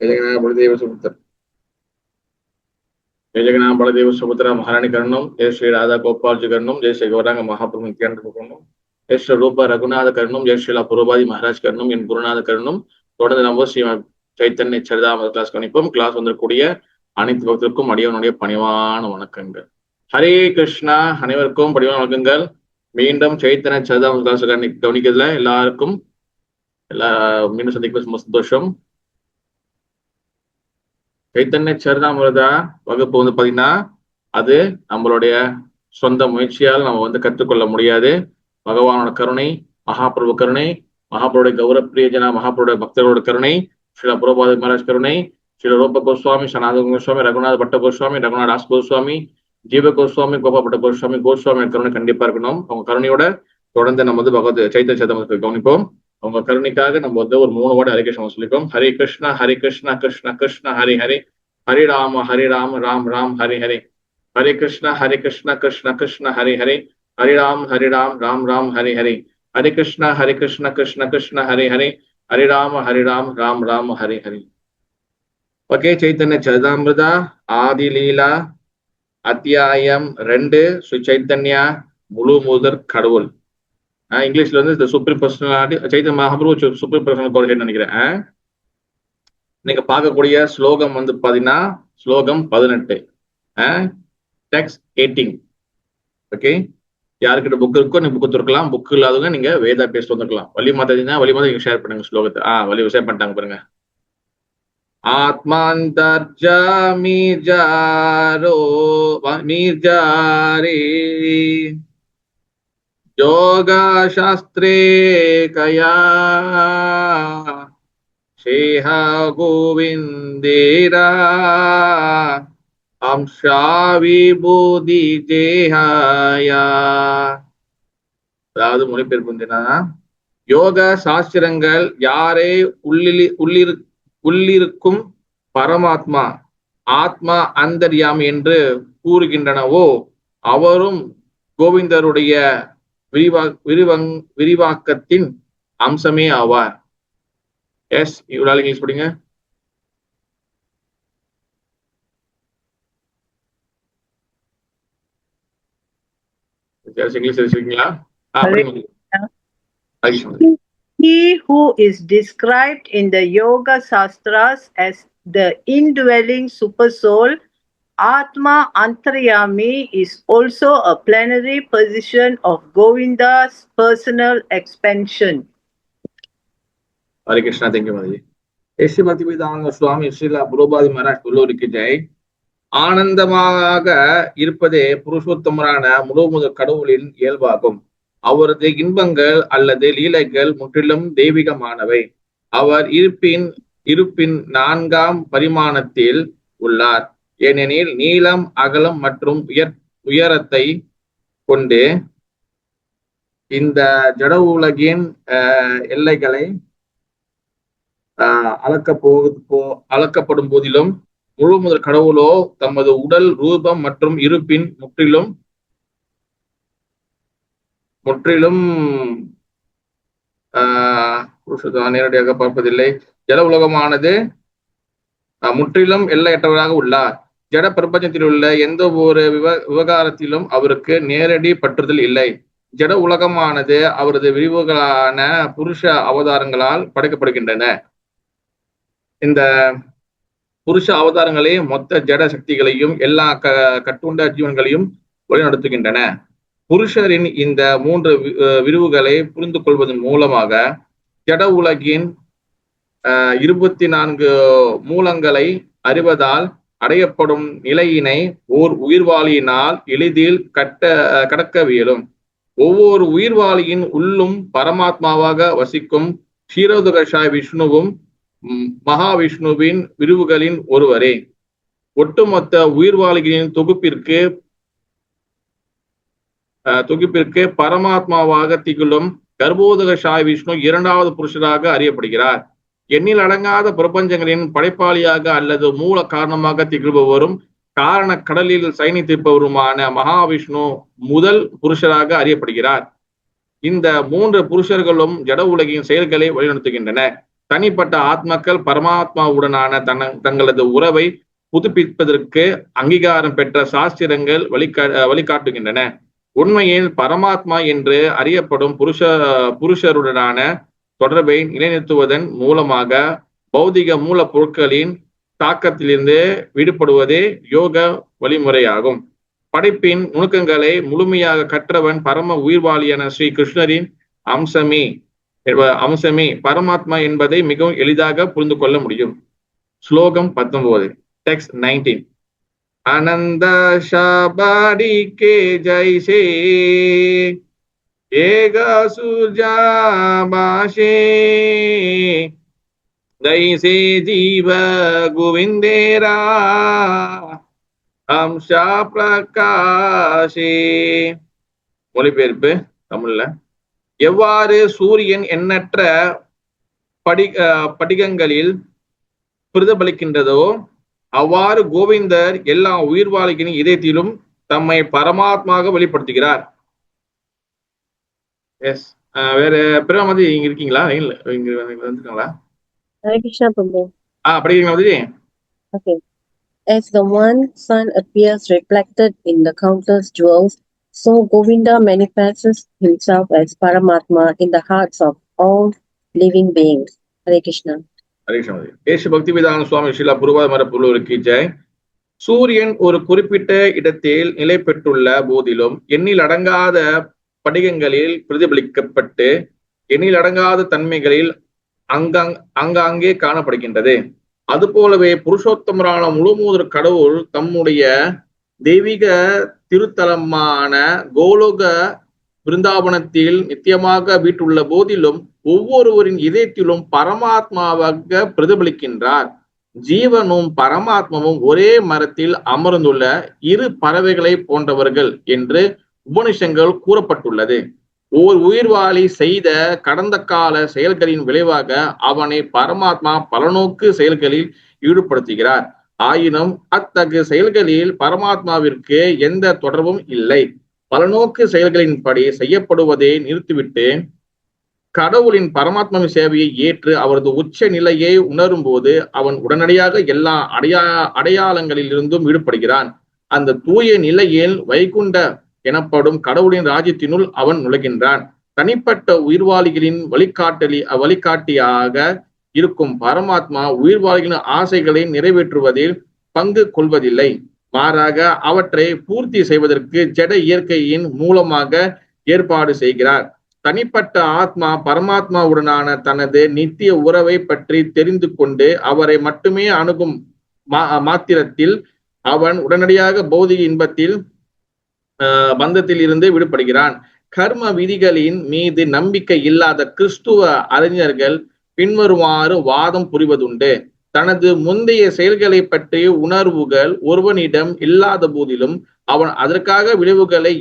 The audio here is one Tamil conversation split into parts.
जय बलदेव सुपुत्र जय जगन्नाथ बलदेव सुपुत्र महारानी करणम जय श्री राधा गोपाल जी करणम जय श्री गौरांग महाप्रभु नित्यानंद करणम जय श्री रूप रघुनाथ करणम जय श्री पुरोபாதி மகாராஜ் கரணம் என் குருநாத கரணம். தொடர்ந்து நம்ம ஸ்ரீ சைத்தன்ய சரிதாம கிளாஸ் கணிப்போம். கிளாஸ் வந்திருக்கூடிய அனைத்து பக்தருக்கும் அடியவனுடைய பணிவான வணக்கங்கள். ஹரே கிருஷ்ணா. அனைவருக்கும் பணிவான வணக்கங்கள். மீண்டும் சைத்தன்ய சரிதாம கிளாஸ் கவனிக்கிறதுல எல்லாருக்கும் மீண்டும் சந்திக்கும் சந்தோஷம். சைத்தன்ய சரிதாமிரத வகுப்பு பாத்தீங்கன்னா அது நம்மளுடைய சொந்த முயற்சியால் நம்ம கற்றுக்கொள்ள முடியாது. பகவானோட கருணை, மகாபிரபு கருணை, மகாபிரபுடைய கௌரப்பிரியஜனா மகாபிரபுடைய பக்தர்களோட கருணை, ஸ்ரீல புரோபாத மகாராஜ் கருணை, ஸ்ரீல ரூப கோஸ்வாமி, சனாதன கோஸ்வாமி, ரகுநாத பட்ட கோஸ்வாமி, ரகுநாத் தாஸ் கோஸ்வாமி, ஜீவ கோஸ்வாமி, கோபா பட்ட கோஸ்வாமி, கோஸ்வாமி கருணை கண்டிப்பா இருக்கணும். அவங்க கருணையோட தொடர்ந்து நம்ம பகவத் சைத்தன்ய சரிதாமிரத்தை கவனிப்போம். அவங்க கருணைக்காக நம்ம ஒரு 3 வார்டு ஹரே கிருஷ்ணா சொல்லிப்போம். ஹரே கிருஷ்ணா ஹரே கிருஷ்ணா கிருஷ்ண கிருஷ்ண ஹரி ஹரி, ஹரி ராம ராம் ராம் ஹரி ஹரி, ஹரே கிருஷ்ணா கிருஷ்ண கிருஷ்ண ஹரி ஹரி, ஹரி ராம் ராம் ராம் ஹரி ஹரி, ஹரே கிருஷ்ணா கிருஷ்ண கிருஷ்ண ஹரி ஹரி, ஹரி ராம் ராம் ராம் ஹரி ஹரி. ஓகே, சைத்தன்ய சரிதாமிரதா ஆதி லீலா அத்தியாயம் 2 ஸ்ரீ சைத்தன்யா முழு முதற் கடவுள். இங்கிலீஷ்ல supreme personality Chaitanya Mahaprabhu supreme personal God நினைக்கிறேன். நீங்க பார்க்கக்கூடிய ஸ்லோகம் பாத்தீங்கன்னா ஸ்லோகம் 18, டெக்ஸ்ட் 18. ஓகே, யாருக்கிட்ட புக் இருக்கோ நீங்க புக்கு திறக்கலாம். புக் இல்லாதவங்க நீங்க வேதா பேஸ்ட் வந்துருக்கலாம். வழி மாத்தா நீங்க ஷேர் பண்ணுங்க ஸ்லோகத்தை. வழி ஷேர் பண்ணிட்டாங்க பாருங்க. ஆத்மாந்தர்ஜாமி ஜாரோ மீர்ஜாரே யோகா சாஸ்திரே கயா ஷேஹா கோவிந்தேரா அம்ஷா விபூதி தேஹாயா. அதாவது மொழிபெயர்ப்பு என்னன்னா, யோக சாஸ்திரங்கள் யாரே உள்ளிருக்கும் பரமாத்மா ஆத்மா அந்தர்யாமி என்று கூறுகின்றனவோ அவரும் கோவிந்தருடைய விரிவாக்கத்தின் அம்சமே ஆவார். எஸ், இவ்வளவு இங்கிலீஷ் படிங்க. English தெரிஞ்சுக்கீங்களா? He who is described in the Yoga Shastras as the indwelling supersoul, Atma Antaryami, is also a plenary position of Govinda's personal expansion. Hare Krishna, thank you, Mataji. Shri Bhaktivedanta Swami Srila Prabhupada Maharaj உள்ளோருக்கு ஜெய். ஆனந்தமாக இருப்பதே புருஷோத்தமரான முழு கடவுளின் இயல்பாகும். அவரது இன்பங்கள் அல்லது லீலைகள் முற்றிலும் தெய்வீகமானவை. அவர் இருப்பின் 4ஆம் பரிமாணத்தில் உள்ளார். ஏனெனில் நீளம், அகலம் மற்றும் உயரத்தை கொண்டு இந்த ஜட உலகின் எல்லைகளை அளக்கப்படும் போதிலும் முழு முதல் கடவுளோ தமது உடல் ரூபம் மற்றும் இருப்பின் முற்றிலும் நேரடியாக பார்ப்பதில்லை. ஜட உலகமானது முற்றிலும் எல்லையற்றவராக உள்ளார். ஜட பிரபஞ்சத்தில் உள்ள எந்த ஒரு விவகாரத்திலும் அவருக்கு நேரடி பற்றுதல் இல்லை. ஜட உலகமானது அவரது விரிவுகளான புருஷ அவதாரங்களால் படைக்கப்படுகின்றன. இந்த புருஷ அவதாரங்களே மொத்த ஜட சக்திகளையும் எல்லா கட்டுண்ட ஜீவன்களையும் வழிநடத்துகின்றன. புருஷரின் இந்த 3 விரிவுகளை புரிந்து கொள்வதன் மூலமாக ஜட உலகின் 24 மூலங்களை அறிவதால் அடையப்படும் நிலையினை ஓர் உயிர்வாளியினால் எளிதில் கடக்கவியலும். ஒவ்வொரு உயிர்வாளியின் உள்ளும் பரமாத்மாவாக வசிக்கும் க்ஷீரோதகஷாய் விஷ்ணுவும் மகாவிஷ்ணுவின் விரிவுகளின் ஒருவரே. ஒட்டுமொத்த உயிர்வாளிகளின் தொகுப்பிற்கு பரமாத்மாவாக திகழும் கர்ப்போதகஷாய் விஷ்ணு 2வது புருஷராக அறியப்படுகிறார். எண்ணில் அடங்காத பிரபஞ்சங்களின் படைப்பாளியாக அல்லது மூல காரணமாக திகழ்பவரும் காரண கடலில் சயனித்திருப்பவருமான மகாவிஷ்ணு முதல் புருஷராக அறியப்படுகிறார். இந்த 3 புருஷர்களும் ஜட உலகின் செயல்களை வழிநடத்துகின்றன. தனிப்பட்ட ஆத்மாக்கள் பரமாத்மாவுடனான தங்களது உறவை புதுப்பிப்பதற்கு அங்கீகாரம் பெற்ற சாஸ்திரங்கள் வழிகாட்டுகின்றன. உண்மையில் பரமாத்மா என்று அறியப்படும் புருஷருடனான தொடர்பை நிலைநிறுத்துவதன் மூலமாக பௌதிக மூலப்பொருட்களின் தாக்கத்திலிருந்து விடுபடுவதே யோக வழிமுறையாகும். படைப்பின் நுணுக்கங்களை முழுமையாக கற்றவன் பரம உயிர்வாளியான ஸ்ரீ கிருஷ்ணரின் அம்சமே பரமாத்மா என்பதை மிகவும் எளிதாக புரிந்து கொள்ள முடியும். ஸ்லோகம் 19, டெக்ஸ்ட் 19. आनंद शाबाड़ी के जैसे एक सूरजा बाशे दैसे जीव गोविंदेरा அம்சா பிரகாஷே. மொழிபெயர்ப்பு தமிழ்ல. எவ்வாறு சூரியன் எண்ணற்ற படிகங்களில் பிரதிபலிக்கின்றதோ அவ்வாறு கோவிந்தர் எல்லா உயிர்வாளிகளின் இதயத்திலும் தம்மை பரமாத்மாக வெளிப்படுத்துகிறார். எஸ், வேற பிரமாதி இங்க இருக்கீங்களா? இங்க வந்துருக்காங்களா? படிக்கிறீங்களா மதி? Okay. As the one sun appears reflected in the countless jewels, so Govinda manifests himself as Paramatma in the hearts of all living beings. Hare Krishna. ஏசு பக்தி வேதாந்த சுவாமி ஸ்ரீலா புருவாத மரப்புள்ளூருக்கு ஜெய். சூரியன் ஒரு குறிப்பிட்ட இடத்தில் நிலை பெற்றுள்ள போதிலும் எண்ணில் அடங்காத படிகங்களில் பிரதிபலிக்கப்பட்டு எண்ணில் அடங்காத தன்மைகளில் அங்காங்கே காணப்படுகின்றது. அதுபோலவே புருஷோத்தமரான முழுமுதற் கடவுள் தம்முடைய தெய்வீக திருத்தலமான கோலோக பிருந்தாவனத்தில் நித்தியமாக வீட்டுள்ள போதிலும் ஒவ்வொருவரின் இதயத்திலும் பரமாத்மாவாக பிரதிபலிக்கின்றார். ஜீவனும் பரமாத்மாவும் ஒரே மரத்தில் அமர்ந்துள்ள இரு பறவைகளை போன்றவர்கள் என்று உபனிஷங்கள் கூறப்பட்டுள்ளது. ஓர் உயிர்வாளி செய்த கடந்த கால செயல்களின் விளைவாக அவனை பரமாத்மா பலநோக்கு செயல்களில் ஈடுபடுத்துகிறார். ஆயினும் அத்தகு செயல்களில் பரமாத்மாவிற்கு எந்த தொடர்பும் இல்லை. பலநோக்கு செயல்களின்படி செய்யப்படுவதை நிறுத்திவிட்டு கடவுளின் பரமாத்மாவின் சேவையை ஏற்று அவரது உச்ச நிலையை உணரும் போது அவன் உடனடியாக எல்லா அடையாளங்களிலிருந்தும் ஈடுபடுகிறான். அந்த தூய நிலையில் வைகுண்ட எனப்படும் கடவுளின் ராஜ்யத்தினுள் அவன் நுழைகின்றான். தனிப்பட்ட உயிர்வாளிகளின் வழிகாட்டியாக இருக்கும் பரமாத்மா உயிர்வாளிகளின் ஆசைகளை நிறைவேற்றுவதில் பங்கு கொள்வதில்லை. மாறாக அவற்றை பூர்த்தி செய்வதற்கு ஜட இயற்கையின் மூலமாக ஏற்பாடு செய்கிறார். தனிப்பட்ட ஆத்மா பரமாத்மாவுடனான தனது நித்திய உறவை பற்றி தெரிந்து கொண்டு அவரை மட்டுமே அணுகும் மாத்திரத்தில் அவன் உடனடியாக பௌதிக இன்பத்தில் பந்தத்தில் இருந்து விடுபடுகிறான். கர்ம விதிகளின் மீது நம்பிக்கை இல்லாத கிறிஸ்துவ அறிஞர்கள் பின்வருமாறு வாதம் புரிவதுண்டு. தனது முந்தைய செயல்களை பற்றிய உணர்வுகள் ஒருவனிடம் இல்லாத போதிலும் அவன் அதற்காக விளைவுகளை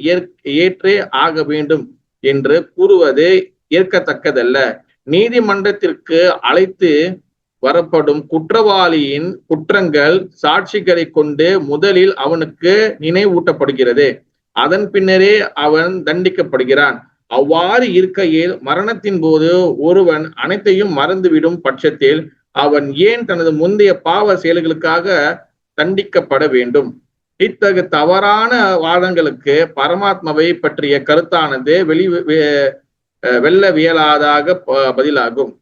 ஏற்றே ஆக வேண்டும் என்று கூறுவது ஏற்கத்தக்கதல்ல. நீதிமன்றத்திற்கு அழைத்து வரப்படும் குற்றவாளியின் குற்றங்கள் சாட்சிகளை கொண்டு முதலில் அவனுக்கு நினைவூட்டப்படுகிறது. அதன் பின்னரே அவன் தண்டிக்கப்படுகிறான். அவ்வாறு இருக்கையில் மரணத்தின் போது ஒருவன் அனைத்தையும் மறந்துவிடும் பட்சத்தில் அவன் ஏன் தனது முந்தைய பாவ செயல்களுக்காக தண்டிக்கப்பட வேண்டும்? இத்தகு தவறான வாதங்களுக்கு பரமாத்மாவை பற்றிய கருத்தானது வெல்லவியலாதாக பதிலாகும்.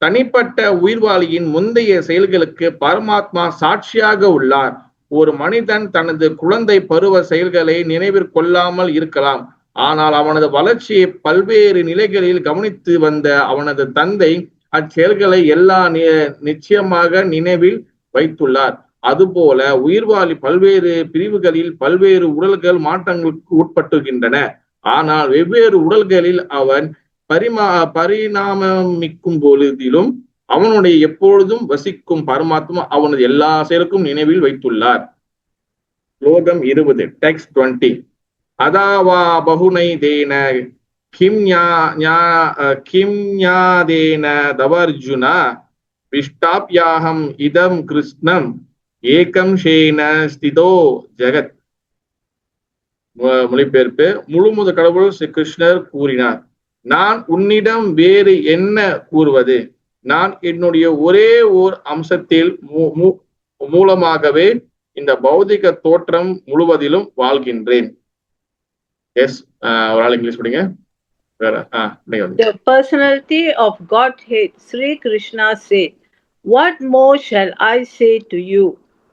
தனிப்பட்ட உயிர்வாளியின் முந்தைய செயல்களுக்கு பரமாத்மா சாட்சியாக உள்ளார். ஒரு மனிதன் தனது குழந்தை பருவ செயல்களை நினைவிற்கொள்ளாமல் இருக்கலாம். ஆனால் அவனது வளர்ச்சியை பல்வேறு நிலைகளில் கவனித்து வந்த அவனது தந்தை அச்செயல்களை நிச்சயமாக நினைவில் வைத்துள்ளார். அதுபோல உயிர்வாளி பல்வேறு பிரிவுகளில் பல்வேறு உடல்கள் மாற்றங்களுக்கு உட்பட்டுகின்றன. ஆனால் வெவ்வேறு உடல்களில் அவன் பரிணாமிக்கும் பொழுதிலும் அவனுடைய எப்பொழுதும் வசிக்கும் பரமாத்மா அவனது எல்லா செயலுக்கும் நினைவில் வைத்துள்ளார். ஸ்லோகம் 20, டெக்ஸ்ட் 20. அதாவா பகுனை தேன கிம்ஞாதேன தவர்ஜுன விஷ்டாப்யாஹம் இதம் கிருஷ்ணம் ஏகம் ஷேன ஸ்திதோ ஜெகத். மொழிபெயர்ப்பு. முழுமுதற் கடவுள் ஸ்ரீ கிருஷ்ணர் கூறினார், நான் உன்னிடம் வேறு என்ன கூறுவது? நான் என்னுடைய ஒரே ஓர் அம்சத்தில் மூலமாகவே இந்த பௌதிக தோற்றம் முழுவதிலும் வாழ்கின்றேன். எஸ், ஒரு ஆள் இங்கிலீஷ் படிங்க. The personality of Godhead, Sri Krishna said, "What more shall I say to you?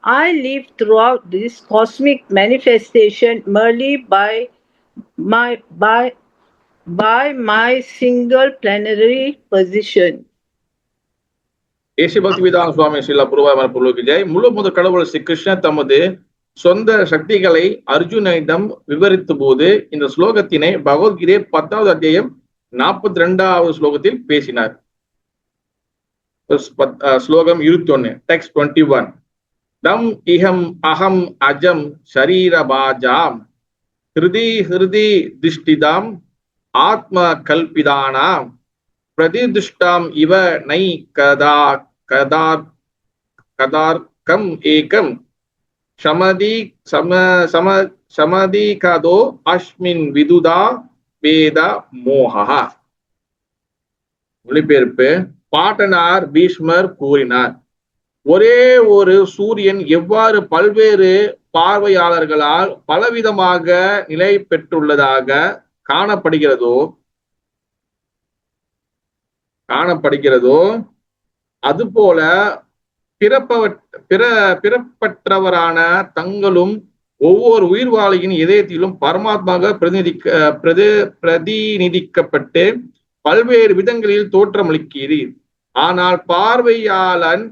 I live throughout this cosmic manifestation merely by my single planetary position." AC Bhaktivedanta Swami Srila புருவாய் ஜெய். முழு முதல் கடவுள் ஸ்ரீ கிருஷ்ணர் தமது சொந்த சக்திகளை அர்ஜுனிடம் விவரித்த போது இந்த ஸ்லோகத்தினை பகவத்கீதை 10வது அத்தியாயம் 42வது ஸ்லோகத்தில் பேசினார். ஸ்லோகம் 21, டெக்ஸ்ட் 21. தம் இஹம் அகம் அஜம் ஷரீரபாஜாம் ஹிருதி திஷ்டிதாம் ஆத்ம கல்பிதானாம் பிரதிதிஷ்டாம் இவ நை கதார்க்கம் ஏகம் சமதிகதோ அஸ்மின் விதுதா வேத மோகா. மொழிபெயர்ப்பு: பாட்டனார் பீஷ்மர் கூறினார், ஒரே ஒரு சூரியன் எவ்வாறு பல்வேறு பார்வையாளர்களால் பலவிதமாக நிலை பெற்றுள்ளதாக காணப்படுகிறதோ அதுபோல பிறப்பற்றவரான தங்களும் ஒவ்வொரு உயிர்வாளியின் இதயத்திலும் பரமாத்மாக பிரதிநிதிக்கப்பட்டு பல்வேறு விதங்களில் தோற்றமளிக்கிறீர். ஆனால் பார்வையாளன்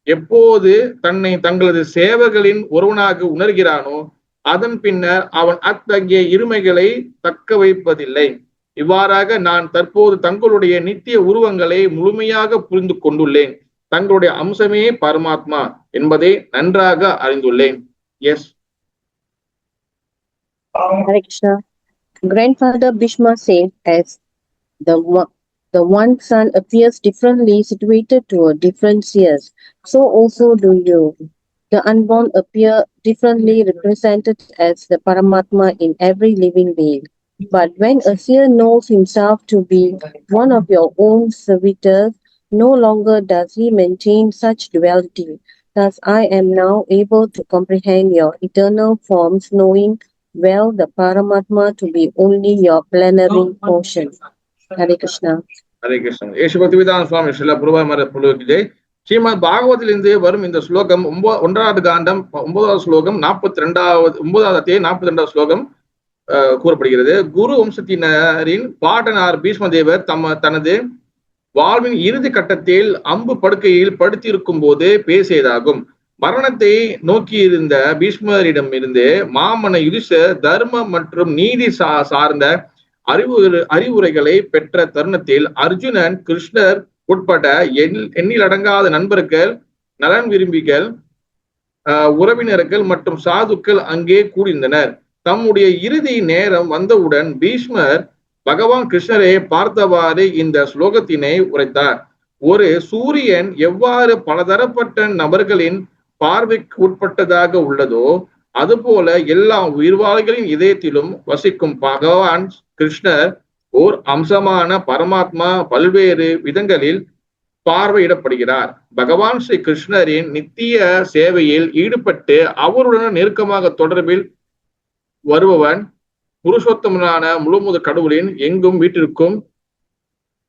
எப்போது தன்னை தங்களது சேவர்களின் ஒருவனாக உணர்கிறானோ அதன் பின்னர் அவன் அத்தகைய இருமைகளை தக்க வைப்பதில்லை. இவ்வாறாக நான் தற்போது தங்களுடைய நித்திய உருவங்களை முழுமையாக புரிந்து கொண்டுள்ளேன். தங்களுடைய அம்சமே பரமாத்மா என்பதை நன்றாக அறிந்துள்ளேன். S. Hare Krishna. Grandfather Bhishma said, as the one sun appears differently situated to a different spheres, so also do you. The unborn appear differently represented as the Paramatma in every living being. But when a seer knows himself to be one of your own servitors, no longer does he maintain such duality. Thus I am now able to comprehend your eternal forms, knowing well the Paramatma to be only your plenary portion. Hare Krishna. Hare Krishnan. AC Bhaktivedanta Swami Srila புருவாய் ஜெய். ஸ்ரீமத் பாகவத்திலிருந்து வரும் இந்த ஸ்லோகம் 1வது காண்டம் 9வது ஸ்லோகம் 9வது அத்தியாயம் 42வது ஸ்லோகம் கூறப்படுகிறது. குரு வம்சத்தினரின் பாட்டனார் பீஷ்மதேவர் தனது வாழ்வின் இறுதி கட்டத்தில் அம்பு படுக்கையில் படுத்திருக்கும் போது பேசியதாகும். மரணத்தை நோக்கியிருந்த பீஷ்மரிடம் இருந்து மாமன யுதிஷ்டர் தர்மம் மற்றும் நீதி சார்ந்த அறிவுரைகளை பெற்ற தருணத்தில் அர்ஜுனன், கிருஷ்ணர் உட்பட எண்ணிலடங்காத நண்பர்கள், நலன் விரும்பிகள், உறவினர்கள் மற்றும் சாதுக்கள் அங்கே கூடியிருந்தனர். தம்முடைய இறுதி நேரம் வந்தவுடன் பீஷ்மர் பகவான் கிருஷ்ணரை பார்த்தவாறு இந்த ஸ்லோகத்தினை உரைத்தார். ஒரு சூரியன் எவ்வாறு பலதரப்பட்ட நபர்களின் பார்வைக்கு உட்பட்டதாக உள்ளதோ அதுபோல எல்லா உயிர்வாளிகளின் இதயத்திலும் வசிக்கும் பகவான் கிருஷ்ணர் ஓர் அம்சமான பரமாத்மா பல்வேறு விதங்களில் பார்வையிடப்படுகிறார். பகவான் ஸ்ரீ கிருஷ்ணரின் நித்திய சேவையில் ஈடுபட்டு அவருடன் நெருக்கமாக தொடர்பில் வருபவன் புருஷோத்தமனான முழுமுத கடவுளின் எங்கும் வீட்டிற்கும்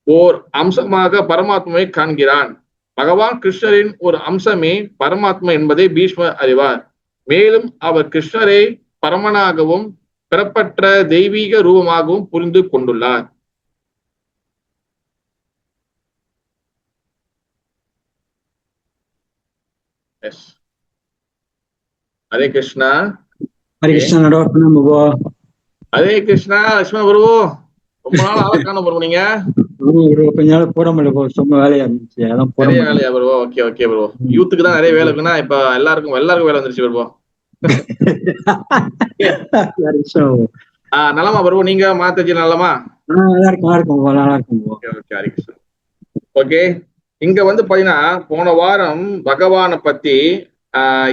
ஓர் அம்சமாக பரமாத்மாவை காண்கிறான். பகவான் கிருஷ்ணரின் ஒரு அம்சமே பரமாத்மா என்பதை பீஷ்மர் அறிவார். மேலும் அவர் கிருஷ்ணரை பரமனாகவும் பிறப்பற்ற தெய்வீக ரூபமாகவும் புரிந்து கொண்டுள்ளார். ஹரே கிருஷ்ணா. ஹரே கிருஷ்ணா. ஹரே கிருஷ்ணா. லட்சுமண பிரபு, ரொம்ப நாள் ஆளக்கான பிரபு. நீங்க கொஞ்ச நாள் போட முடியல, சும்மா வேலையா இருந்துச்சு. அதான் நிறைய வேலையா பிரபு? ஓகே ஓகே பிரபு. யூத்துக்கு தான் நிறைய வேலை இருக்குன்னா இப்ப எல்லாருக்கும் வேலை வந்துருச்சு பிரபு. நலமா பிரபு? நீங்க மாத்தச்சு நலமா? நல்லா இருக்கும். ஓகே, இங்க வந்து பாத்தீங்கன்னா போன வாரம் பகவானை பத்தி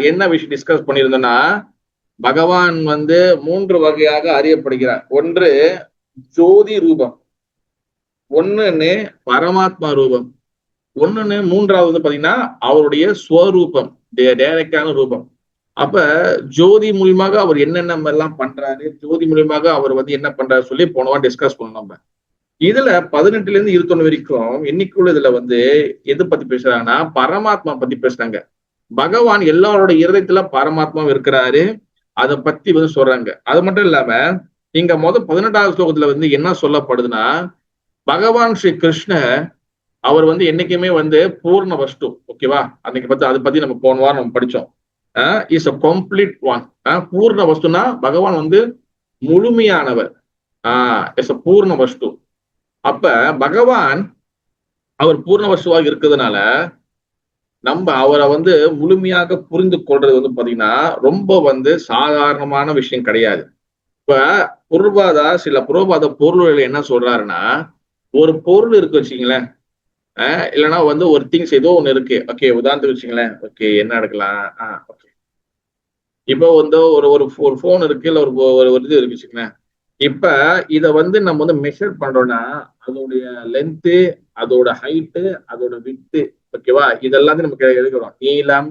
என்ன விஷயம் டிஸ்கஸ் பண்ணியிருந்தோம்னா, பகவான் வந்து 3 வகையாக அறியப்படுகிறார். ஒன்று ஜோதி ரூபம், ஒன்னு பரமாத்மா ரூபம், ஒண்ணுன்னு மூன்றாவது வந்து பாத்தீங்கன்னா அவருடைய ஸ்வரூபம், டைரக்டான ரூபம். அப்ப ஜோதி மூலியமாக அவர் என்னென்ன எல்லாம் பண்றாரு, ஜோதி மூலியமாக அவர் வந்து என்ன பண்றாரு சொல்லி போனவா டிஸ்கஸ் பண்ணோம் நம்ம. இதுல 18 இருந்து 21 வரைக்கும் இன்னைக்குள்ள இதுல வந்து எது பத்தி பேசுறாங்கன்னா பரமாத்மா பத்தி பேசுறாங்க. பகவான் எல்லாரோட இருதயத்துல பரமாத்மா இருக்கிறாரு, அதை பத்தி வந்து சொல்றாங்க. அது மட்டும் இல்லாம இங்க 18வது ஸ்லோகத்துல வந்து என்ன சொல்லப்படுதுன்னா, பகவான் ஸ்ரீ கிருஷ்ணர் அவர் வந்து என்னைக்குமே வந்து பூர்ண வஸ்து. ஓகேவா? அன்னைக்கு பத்தி அதை பத்தி நம்ம போன வாரம் நம்ம படிச்சோம். Is a complete one. பூர்ண வஸ்துனா பகவான் வந்து முழுமையானவர். இஸ் அ பூர்ண வஸ்து. அப்ப பகவான் அவர் பூர்ண வஸ்துவாக இருக்கிறதுனால நம்ம அவரை வந்து முழுமையாக புரிந்து கொள்றது வந்து பாத்தீங்கன்னா ரொம்ப வந்து சாதாரணமான விஷயம் கிடையாது. இப்ப சில புரோபாத பொருள்கள் என்ன சொல்றாருன்னா, ஒரு பொருள் இருக்கு வச்சுங்களேன், இல்லைன்னா வந்து ஒரு திங்ஸ் ஏதோ ஒண்ணு இருக்கு. ஓகே, உதாரணத்துக்கு வச்சுங்களேன். ஓகே, என்ன எடுக்கலாம்? ஓகே, இப்போ வந்து ஒரு ஒரு போன் இருக்கு, இல்ல ஒரு இது இருக்கு வச்சுங்களேன். இப்ப இத வந்து நம்ம வந்து மெஷர் பண்றோம்னா அதோடைய லென்த்து, அதோட ஹைட்டு, அதோட வித்து, ஓகேவா? இதெல்லாத்தையும் நமக்கு எடுக்கிறோம். நீளம்,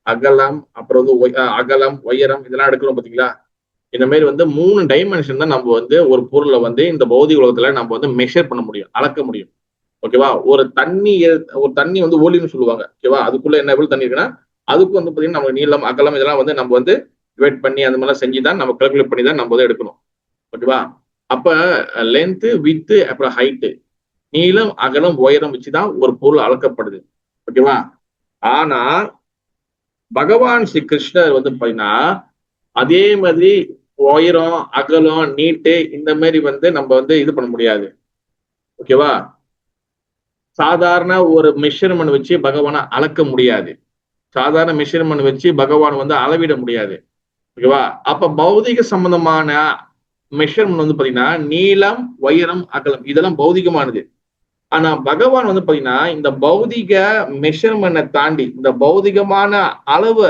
அகலம், அப்புறம் வந்து அகலம், உயரம், இதெல்லாம் எடுக்கிறோம் பாத்தீங்களா? இந்த மாதிரி வந்து 3 டைமென்ஷன் தான் நம்ம வந்து ஒரு பொருளை வந்து இந்த பௌதிக உலகத்துல நம்ம வந்து மெஷர் பண்ண முடியும், அளக்க முடியும். ஓகேவா? ஒரு தண்ணி வந்து ஓலின்னு சொல்லுவாங்க. ஓகேவா? அதுக்குள்ள என்ன எவ்வளவு தண்ணி இருக்குன்னா அதுக்கு வந்து பாத்தீங்கன்னா நம்ம நீளம், அகலம் இதெல்லாம் வந்து நம்ம வந்து டிவைட் பண்ணி அந்த மாதிரிலாம் செஞ்சுதான் நம்ம கால்குலேட் பண்ணி தான் நம்ம வந்து எடுக்கணும். ஓகேவா? அப்ப லென்த்து, வித்து, அப்புறம் ஹைட்டு, நீளம், அகலம், உயரம் வச்சுதான் ஒரு பொருள் அளக்கப்படுது. ஓகேவா? ஆனா பகவான் ஸ்ரீ கிருஷ்ணர் வந்து பாத்தீங்கன்னா அதே மாதிரி உயரம், அகலம், நீட்டு இந்த மாதிரி வந்து நம்ம வந்து இது பண்ண முடியாது. ஓகேவா? சாதாரண ஒரு மெஷர்மெண்ட் வச்சு பகவானை அளக்க முடியாது. சாதாரண மெஷர்மெண்ட் வச்சு பகவான் வந்து அளவிட முடியாது. ஓகேவா? அப்ப பௌதிக சம்பந்தமான மெஷர்மெண்ட் வந்து பாத்தீங்கன்னா நீளம், உயரம், அகலம் இதெல்லாம் பௌதிகமானது. ஆனா பகவான் வந்து பாத்தீங்கன்னா இந்த பௌதிக மெஷர்மெண்ட்டை தாண்டி, இந்த பௌதிகமான அளவு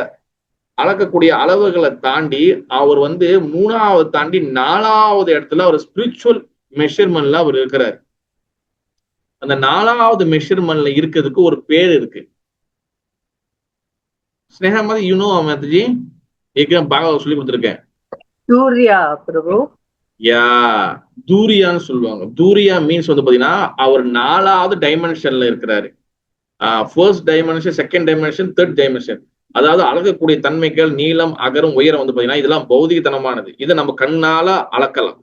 அளக்கக்கூடிய அளவுகளை தாண்டி அவர் வந்து 3வது தாண்டி 4வது இடத்துல அவர் ஸ்பிரிச்சுவல் மெஷர்மெண்ட்ல அவர் இருக்கிறார். அந்த 4வது மெஷர்மெண்ட்ல இருக்கிறதுக்கு ஒரு பேர் இருக்கு. ஸ்னேகா மாதிரி மாதாஜி பாகவத சொல்லி கொடுத்துருக்கேன். சூர்யா பிரபு. யா, தூரியான்னு சொல்லுவாங்க. தூரியா மீன்ஸ் வந்து பாத்தீங்கன்னா அவர் 4வது டைமென்ஷன்ல இருக்கிறாரு. First dimension, second dimension, third dimension. அதாவது அளக்கக்கூடிய தன்மைகள், நீளம், அகரம், உயரம் வந்து பாத்தீங்கன்னா இதெல்லாம் பௌதிகத்தனமானது. இதை நம்ம கண்ணால அளக்கலாம்,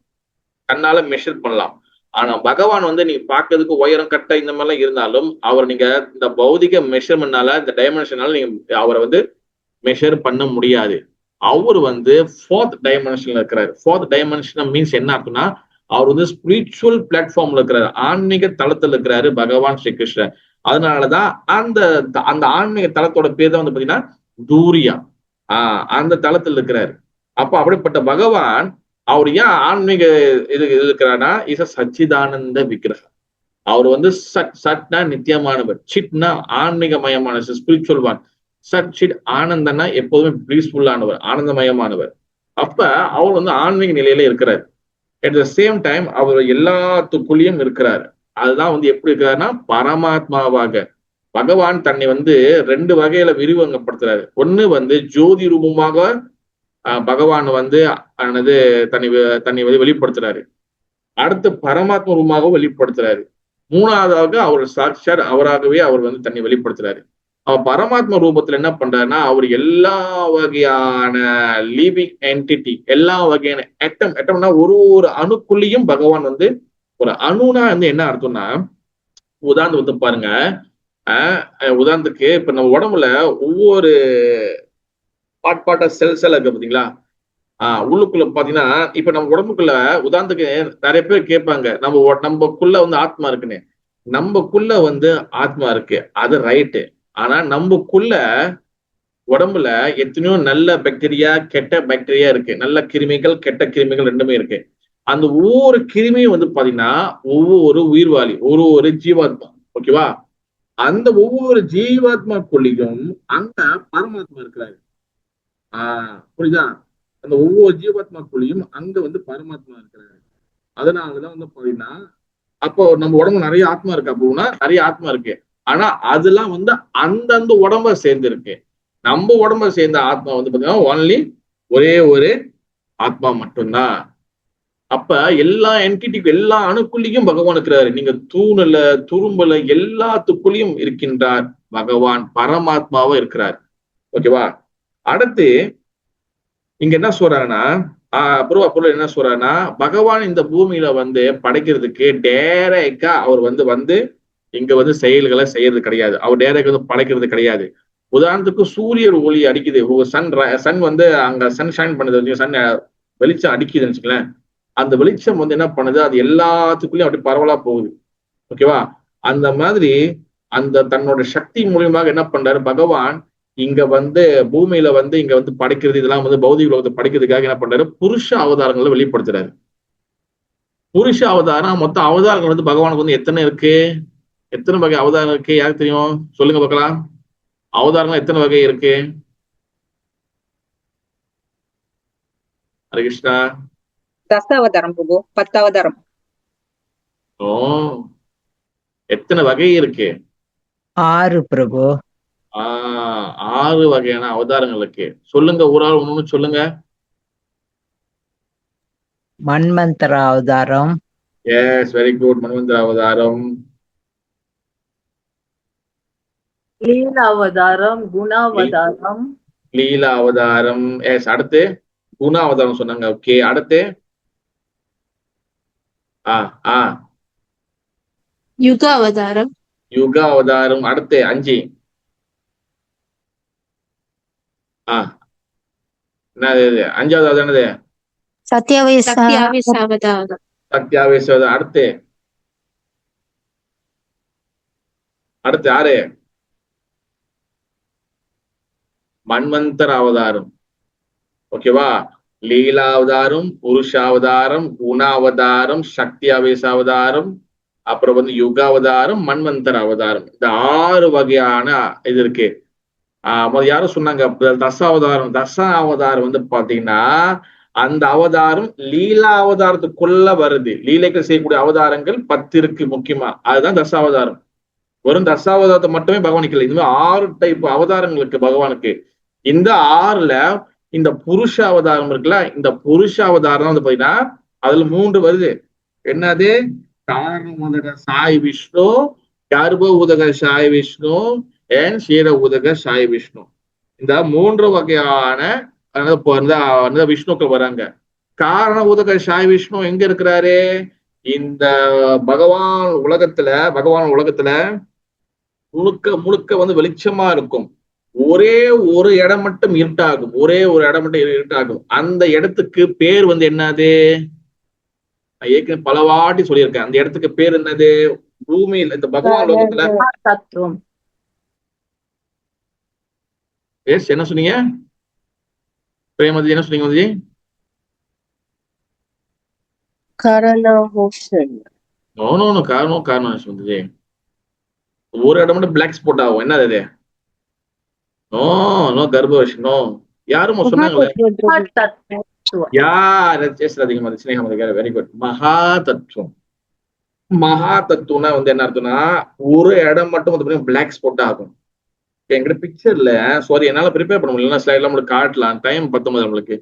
கண்ணால மெஷர் பண்ணலாம். ஆனா பகவான் வந்து நீங்க பாக்குறதுக்கு உயரம், கட்டை இந்த மாதிரிலாம் இருந்தாலும் அவர் நீங்க இந்த பௌதிக மெஷர்மெண்ட்னால, இந்த டைமென்ஷனால நீங்க அவரை வந்து மெஷர் பண்ண முடியாது. அவர் வந்து 4th டைமென்ஷன்ல இருக்கிறாரு. 4th டைமென்ஷன் மீன்ஸ் என்ன அர்த்தம்னா அவர் வந்து ஸ்பிரிச்சுவல் பிளாட்ஃபார்ம்ல இருக்கிறாரு, ஆன்மீக தளத்துல இருக்கிறாரு பகவான் ஸ்ரீ கிருஷ்ணர். அதனாலதான் அந்த அந்த ஆன்மீக தளத்தோட பேர் தான் வந்து பாத்தீங்கன்னா தூரியா. அந்த தளத்தில் இருக்கிறாரு. அப்ப அப்படிப்பட்ட பகவான் அவர் ஏன் ஆன்மீக இது இருக்கிறார்னா இஸ் அ சச்சிதானந்த விக்கிரகம். அவர் வந்து சட்னா நித்தியமானவர், சிட்னா ஆன்மீகமயமான ஸ்பிரிச்சுவல் ஒன். சட் சிட் ஆனந்தனா எப்போதுமே பீஸ்ஃபுல்லானவர், ஆனந்தமயமானவர். அப்ப அவர் வந்து ஆன்மீக நிலையில இருக்கிறார். அட் த சேம் டைம் அவர் எல்லாத்துக்குள்ளேயும் இருக்கிறார். அதுதான் வந்து எப்படி இருக்கிறாருன்னா பரமாத்மாவாக பகவான் தன்னை வந்து 2 வகையில விரிவங்கப்படுத்துறாரு. ஒண்ணு வந்து ஜோதி ரூபமாக பகவான் வந்து தன்னை வெளிப்படுத்துறாரு. அடுத்து பரமாத்மா ரூபமாக வெளிப்படுத்துறாரு. 3வதாக அவர் சாட்சாத் அவராகவே அவர் வந்து தன்னை வெளிப்படுத்துறாரு. அவர் பரமாத்மா ரூபத்துல என்ன பண்றாருன்னா அவர் எல்லா வகையான லிவிங் என்டிட்டி, எல்லா வகையான எட்டம்னா ஒரு அணுக்குள்ளேயும் பகவான் வந்து ஒரு அணுனா வந்து என்ன அர்த்தம்னா, உதாரணம் வந்து பாருங்க, உதாரணத்துக்கு இப்ப நம்ம உடம்புல ஒவ்வொரு பாட்டா செல்ஸ் எல்லாம் இருக்கு பாத்தீங்களா? உள்ளுக்குள்ள பாத்தீங்கன்னா இப்ப நம்ம உடம்புக்குள்ள உதாரணத்துக்கு நிறைய பேர் கேட்பாங்க, நம்மக்குள்ள வந்து ஆத்மா இருக்குன்னு. நம்மக்குள்ள வந்து ஆத்மா இருக்கு, அது ரைட்டு. ஆனா நம்மக்குள்ள உடம்புல எத்தனையோ நல்ல பாக்டீரியா, கெட்ட பாக்டீரியா இருக்கு. நல்ல கிருமிகள், கெட்ட கிருமிகள் ரெண்டுமே இருக்கு. அந்த ஒவ்வொரு கிருமியும் வந்து பாத்தீங்கன்னா ஒவ்வொரு உயிர்வாளி, ஒரு ஜீவாத்மா. ஓகேவா? அந்த ஒவ்வொரு ஜீவாத்மாக்குள்ளேயும் அங்க பரமாத்மா இருக்கிறாரு. புரியுதா? அந்த ஒவ்வொரு ஜீவாத்மாக்குள்ளேயும் அங்க வந்து பரமாத்மா இருக்கிறாரு. அதனாலதான் வந்து பாத்தீங்கன்னா அப்போ நம்ம உடம்பு நிறைய ஆத்மா இருக்கு அப்படின்னா நிறைய ஆத்மா இருக்கு. ஆனா அதெல்லாம் வந்து அந்தந்த உடம்ப சேர்ந்திருக்கு. நம்ம உடம்ப சேர்ந்த ஆத்மா வந்து பாத்தீங்கன்னா ஒன்லி ஒரே ஒரு ஆத்மா மட்டும்தான். அப்ப எல்லா என்டிட்டிக்கு எல்லா அணுக்குள்ளேயும் பகவான் இருக்கிறாரு. நீங்க தூணுல துரும்புல எல்லாத்துக்குள்ளேயும் இருக்கின்றார் பகவான். பரமாத்மாவா இருக்கிறார். ஓகேவா? அடுத்து இங்க என்ன சொல்றாங்கன்னா பொருள் என்ன சொல்றாருன்னா, பகவான் இந்த பூமியில வந்து படைக்கிறதுக்கு டைரக்டா அவர் வந்து இங்க வந்து செயல்களை செய்யறது கிடையாது. அவர் டைரக்ட் வந்து படைக்கிறது கிடையாது. உதாரணத்துக்கு சூரியன் ஒளி அடிக்குது, சன் வந்து அங்க சன் ஷைன் பண்ணுது, சன் வெளிச்சம் அடிக்குதுன்னு வச்சுக்கலேன். அந்த வெளிச்சம் வந்து என்ன பண்ணுது, அது எல்லாத்துக்குள்ளயும் அப்படி பரவலா போகுது. ஓகேவா? அந்த மாதிரி அந்த தன்னோட சக்தி மூலியமாக என்ன பண்றாரு பகவான், இங்க வந்து பூமியில வந்து இங்க வந்து படைக்கிறது, இதெல்லாம் வந்து பௌதிக உலகத்தை படைக்கிறதுக்காக என்ன பண்றாரு, புருஷ அவதாரங்களை வெளிப்படுத்துறாரு. புருஷ அவதாரம் மொத்தம் அவதாரங்கள் வந்து பகவானுக்கு வந்து எத்தனை இருக்கு? எத்தனை வகை அவதாரம் இருக்கு? யாருக்கு தெரியும்? சொல்லுங்க பார்க்கலாம். அவதாரங்கள் எத்தனை வகை இருக்கு? ஹரே கிருஷ்ணா. தசாவதாரம் பிரபு, 10 அவதாரம். ஓ, எத்தனை வகை இருக்கு? 6 பிரபு. 6 வகையான அவதாரங்கள் இருக்கு. சொல்லுங்க, ஒரு ஆள் ஒண்ணு சொல்லுங்க. மன்வந்தர அவதாரம். S, very good. மன்வந்தர அவதாரம். லீலாவதாரம், குணாவதாரம், லீலா அவதாரம். எஸ். அடுத்து குண அவதாரம் சொன்னாங்க. ஓகே, அடுத்து யுக அவதாரம், யுக அவதாரம். அடுத்து 5. என்னது 5வது அவதாரம்? என்னது? சத்யாவேச அவதாரம், சத்யாவேச அவதாரம். அடுத்து யாரு? மன்வந்தர அவதாரம். ஓகேவா? லீலாவதாரம், புருஷாவதாரம், குணாவதாரம், சக்தி ஆவேச அவதாரம், அப்புறம் வந்து யுகாவதாரம், மன்வந்தர அவதாரம். இந்த 6 வகையான இது இருக்கு. யாரும் சொன்னாங்க தசாவதாரம் வந்து பாத்தீங்கன்னா அந்த அவதாரம் லீலா அவதாரத்துக்குள்ள வருது. லீலைகள் செய்யக்கூடிய அவதாரங்கள் 10 இருக்கு முக்கியமா. அதுதான் தசாவதாரம். வெறும் தசாவதாரத்தை மட்டுமே பகவானுக்கு இல்லை, இதுமாதிரி 6 டைப் அவதாரங்கள் இருக்கு பகவானுக்கு. இந்த 6ல இந்த புருஷ அவதாரம் இருக்குல்ல, இந்த புருஷ அவதாரம் வந்து பாத்தீங்கன்னா அதுல 3 வருது. என்னது? காரண உதக சாய் விஷ்ணு, கர்ப்ப உதக சாய் விஷ்ணு, அண்ட் ஷீர உதக சாய் விஷ்ணு. இந்த 3 வகையான விஷ்ணுக்கள் வராங்க. காரண உதக சாய் விஷ்ணு எங்க இருக்கிறாரு? இந்த பகவான் உலகத்துல முழுக்க முழுக்க வந்து வெளிச்சமா இருக்கும். ஒரே ஒரு இடம் மட்டும் இருட்டாகும். அந்த இடத்துக்கு பேர் வந்து என்னது? நான் ஏற்கனவே பல வாட்டி சொல்லியிருக்கேன். அந்த இடத்துக்கு பேர் என்னது? பூமியில் இந்த பகவான் லோகத்துல தத்துவம். எஸ், என்ன சொன்னீங்க பிரேமதி? என்ன சொன்னீங்க மதி? Karanahoshan. நோ காரணம் சுந்தரி. ஒரு இடம் மட்டும் பிளாக் ஸ்பாட் ஆகும். என்னது அது? நோ கர்ப்பவஷ். நோ, யாரும் சொன்னாங்களே. Very good. மகா தத்துவம். மகா தத்துவம்னா வந்து என்ன அர்த்தம்னா, ஒரு இடம் மட்டும் வந்து பிளாக் ஸ்பாட் ஆகும். என்கிட்ட பிக்சர்ல, சாரி என்னால ப்ரிப்பேர் பண்ண முடியல, ஸ்லைட்ல நம்மளுக்கு காட்டலாம். டைம் 19 நம்மளுக்கு.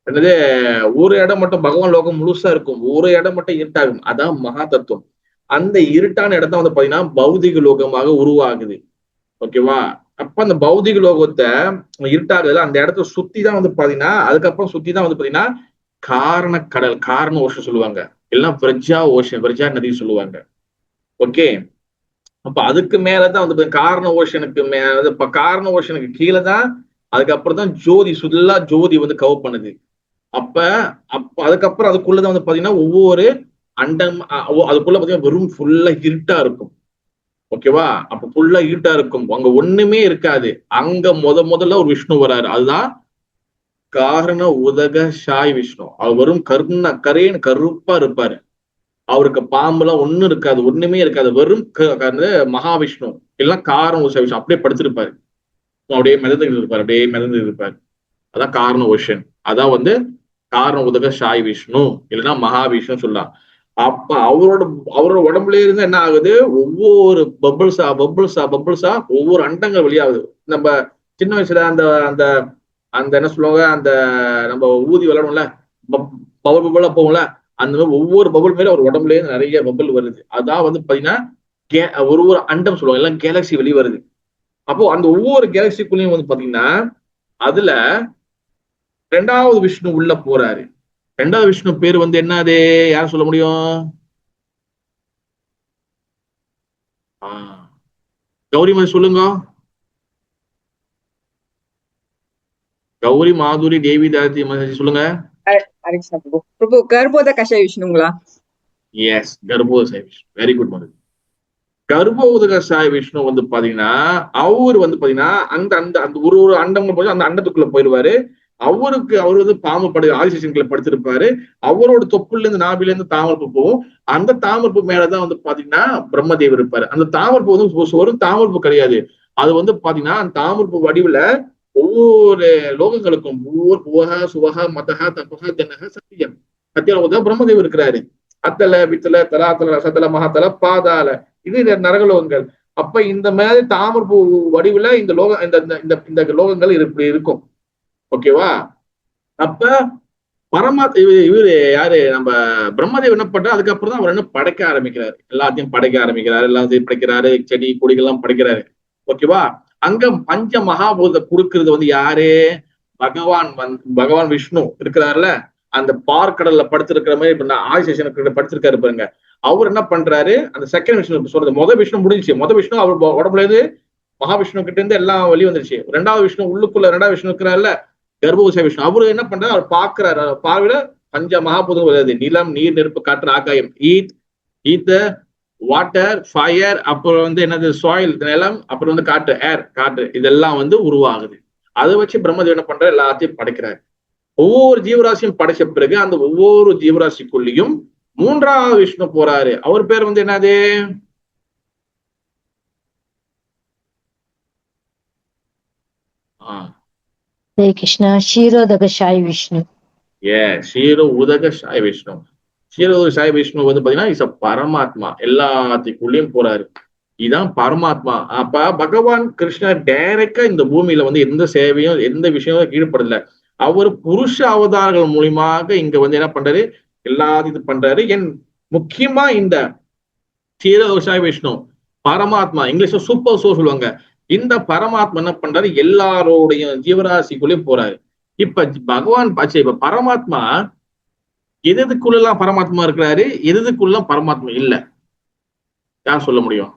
என்னது? ஒரு இடம் மட்டும் பகவான் லோகம் முழுசா இருக்கும், ஒரு இடம் மட்டும் இருட்டாகும். அதான் மகா தத்துவம். அந்த இருட்டான இடத்த வந்து பாத்தீங்கன்னா பௌதிக லோகமாக உருவாகுது. ஓகேவா? அப்ப அந்த பௌதிக லோகத்தை இருட்டாகுதுல, அந்த இடத்த சுத்தி தான் வந்து பாத்தீங்கன்னா, அதுக்கப்புறம் சுத்தி தான் வந்து பாத்தீங்கன்னா காரண கடல், காரண ஓஷன் சொல்லுவாங்க. எல்லாம் பிரஜா நதி சொல்லுவாங்க. ஓகே, அப்ப அதுக்கு மேலதான் வந்து காரண ஓஷனுக்கு மேல, காரண ஓஷனுக்கு கீழே தான் அதுக்கப்புறம் தான் ஜோதி, சுல்லா ஜோதி வந்து கவர் பண்ணுது. அப்ப அதுக்கப்புறம் அதுக்குள்ளதான் வந்து பாத்தீங்கன்னா ஒவ்வொரு அண்டம், அதுக்குள்ள பாத்தீங்கன்னா வெறும் ஃபுல்லா இருட்டா இருக்கும். ஓகேவா? அப்ப ஃபுல்லா இருட்டா இருக்கும், அங்க ஒண்ணுமே இருக்காது. அங்க முதல்ல ஒரு விஷ்ணு வராரு. அதுதான் காரண உதக சாய் விஷ்ணு. அவர் வெறும் கருப்பா இருப்பாரு. அவருக்கு பாம்புலாம் ஒண்ணும் இருக்காது, ஒண்ணுமே இருக்காது. வெறும் மகாவிஷ்ணு எல்லாம் காரண உஷா விஷ்ணு அப்படியே படுத்திருப்பாரு. அப்படியே மிதந்து இருப்பாரு. அதான் காரண ஓஷன். அதான் வந்து காரண உதக சாய் விஷ்ணு, இல்லைன்னா மகாவிஷ்ணு சொல்லலாம். அப்ப அவரோட உடம்புல இருந்து என்ன ஆகுது, ஒவ்வொரு பபிள்ஸா ஒவ்வொரு அண்டங்கள் வெளியாகுது. நம்ம சின்ன வயசுல அந்த அந்த அந்த என்ன சொல்லுவாங்க, அந்த நம்ம ஊதி விளையாடும்ல, பபுள் பபுளா போகும்ல, அந்த மாதிரி ஒவ்வொரு பபுள் மேல ஒரு உடம்புல இருந்து நிறைய பபுள் வருது. அதான் வந்து பாத்தீங்கன்னா ஒரு ஒரு அண்டம் சொல்லுவாங்க, எல்லாம் கேலக்சி வெளி வருது. அப்போ அந்த ஒவ்வொரு கேலக்சிக்குள்ளயும் வந்து பாத்தீங்கன்னா அதுல 2வது விஷ்ணு உள்ள போறாரு. 2வது விஷ்ணு பேர் வந்து என்னது, யார் சொல்ல முடியும்? கௌரி மாதிரி சொல்லுங்க. கௌரி, மாதுரி, தேவி, தாயத்ரி சொல்லுங்க. ஹரே கிருஷ்ணா பிரபு. பிரபு கர்ப்போதக விஷ்ணுங்களா? எஸ், கர்ப்போதக விஷ்ணு. வெரி குட் மாதிரி. கர்ப்போதக விஷ்ணு வந்து பாத்தீங்கன்னா அவர் வந்து பாத்தீங்கன்னா அந்த அந்த அந்த ஒரு ஒரு அண்டம் போய் அந்த அண்டத்துக்குள்ள போயிடுவாரு. அவர் வந்து பாம்பு ஆதிசேஷன்களை படுத்திருப்பாரு. அவரோட தொப்புல இருந்து நாபில இருந்து தாமரப்பு போகும். அந்த தாமரப்பு மேலதான் வந்து பாத்தீங்கன்னா பிரம்மதேவர் இருப்பாரு. அந்த தாமரப்பு வந்து ஒரு தாமரப்பு கிடையாது. அது வந்து பாத்தீங்கன்னா அந்த தாமரப்பு வடிவுல ஒவ்வொரு லோகங்களுக்கும் ஒவ்வொரு புவகா சுவகா மதகா தபகா ஜனகா சத்தியம் சத்தியம் பிரம்மதேவர் இருக்கிறாரு. அத்தல வித்தல தலாத்தல ரசத்தல மகாத்தல பாதால இது நரகலோகங்கள். அப்ப இந்த மாதிரி தாமரப்பு வடிவுல இந்த லோக இந்த லோகங்கள் இருக்கும். ஓகேவா? அப்ப இவரு யாரு, நம்ம பிரம்மதேவர் என்ன பண்றாரு, அதுக்கப்புறம் தான் அவர் என்ன படைக்க ஆரம்பிக்கிறாரு. எல்லாத்தையும் படைக்க ஆரம்பிக்கிறாரு, எல்லாத்தையும் படைக்கிறாரு, செடி கொடிகள் எல்லாம் படைக்கிறாரு. ஓகேவா? அங்க பஞ்ச மகாபூத கொடுக்கறது வந்து யாரு, பகவான் விஷ்ணு இருக்கிறாருல, அந்த பார்க்கடல்ல படுத்திருக்கிற மாதிரி இப்ப ஆதிசேஷனுக்கு படுத்திருக்காரு பாருங்க. அவர் என்ன பண்றாரு, அந்த செகண்ட் விஷ்ணு சொல்றது, விஷ்ணு முடிஞ்சிச்சு. விஷ்ணு அவர் உடம்புல இருந்து மகாவிஷ்ணு கிட்ட இருந்து எல்லாம் வெளி வந்துருச்சு. 2வது விஷ்ணு உள்ளுக்குள்ள 2வது விஷ்ணு இருக்கிறாருல, கர்ப்போதக விஷ்ணு, அவரு என்ன பண்றாரு, அவர் பாக்குறாரு. பார்வையில பஞ்ச மகாபூதம் வருது, நிலம், நீர், நெருப்பு, காற்று, ஆகாயம், ஈத்தர், வாட்டர், ஃபயர், அப்புறம் வந்து என்னது சாயில், நிலம், அப்புறம் வந்து காற்று, ஏர், காற்று, இதெல்லாம் வந்து உருவாகுது. அதை வச்சு பிரம்மதேவர் என்ன பண்றாரு, எல்லாத்தையும் படைக்கிறாரு. ஒவ்வொரு ஜீவராசியும் படைச்ச பிறகு அந்த ஒவ்வொரு ஜீவராசிக்குள்ளேயும் 3வது விஷ்ணு போறாரு. அவர் பேர் வந்து என்னது, ஹரே கிருஷ்ணா, ஷீரோதகசாய் விஷ்ணு. ஷீரோ உதகசாய் விஷ்ணு. ஷீரோதகசாய் விஷ்ணு வந்து பாத்தீங்கன்னா இஸ் பரமாத்மா, எல்லாத்துக்குள்ளேயும் போறாரு. இதுதான் பரமாத்மா. அப்ப பகவான் கிருஷ்ணர் டைரக்டா இந்த பூமியில வந்து எந்த சேவையும் எந்த விஷயமும் ஈடுபடல. அவர் புருஷ அவதாரங்கள் மூலியமாக இங்க வந்து என்ன பண்றாரு, எல்லாத்தையும் இது பண்றாரு. முக்கியமா இந்த ஷீரோதகசாய் விஷ்ணு பரமாத்மா, இங்கிலீஷ்ல சூப்பர் சோ சொல்லுவாங்க. இந்த பரமாத்மா என்ன பண்றாரு, எல்லாரோடைய ஜீவராசிக்குள்ளேயும் போறாரு. இப்ப பகவான் இப்ப பரமாத்மா எதுக்குள்ள பரமாத்மா இருக்கிறாரு, எதுக்குள்ள பரமாத்மா இல்ல, யார் சொல்ல முடியும்?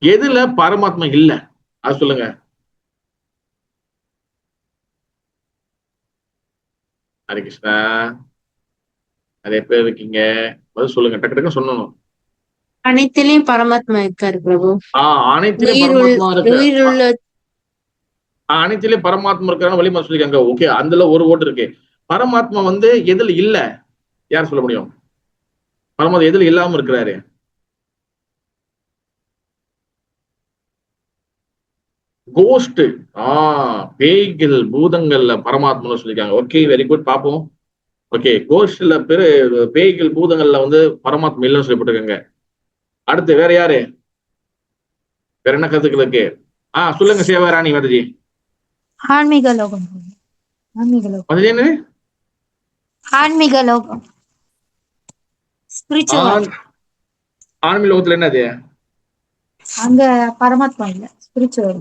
எதுல பரமாத்மா இல்ல, அது சொல்லுங்க. ஹரே கிருஷ்ணா, நிறைய பேர் இருக்கீங்க, பதில் சொல்லுங்க, டக்கு டக்கு சொல்லணும். அனைத்திலையும் பரமாத்மா இருக்காரு பிரபு. அனைத்திலையும் பரமாத்மா இருக்கு. அனைத்திலையும் பரமாத்மா இருக்கிறான்னு வெளிமா சொல்லிருக்காங்க. ஓகே, அதுல ஒரு ஓட்டு இருக்கு. பரமாத்மா வந்து எதுல இல்ல, யார் சொல்ல முடியும்? பரமாத்மா எதுல இல்லாம இருக்கிறாரு? கோஸ்ட், பேய்கள், பூதங்கள்ல பரமாத்மா சொல்லிருக்காங்க. ஓகே, வெரி குட், பாப்போம். ஓகே, கோஸ்ட்ல பேய்கள் பூதங்கள்ல வந்து பரமாத்மா இல்லைன்னு சொல்லப்பட்டிருக்காங்க. அடுத்து வேற யாரு, வேற என்ன கருத்துக்கள் இருக்கு? சொல்லுங்க சேவாராணி மதஜி. ஆன்மீக லோகம். ஆன்மீக லோகம். ஆன்மீக லோகம். ஆன்மீக லோகத்துல என்னது, அங்க பரமாத்மா இல்ல, ஸ்பிரிச்சுவல்.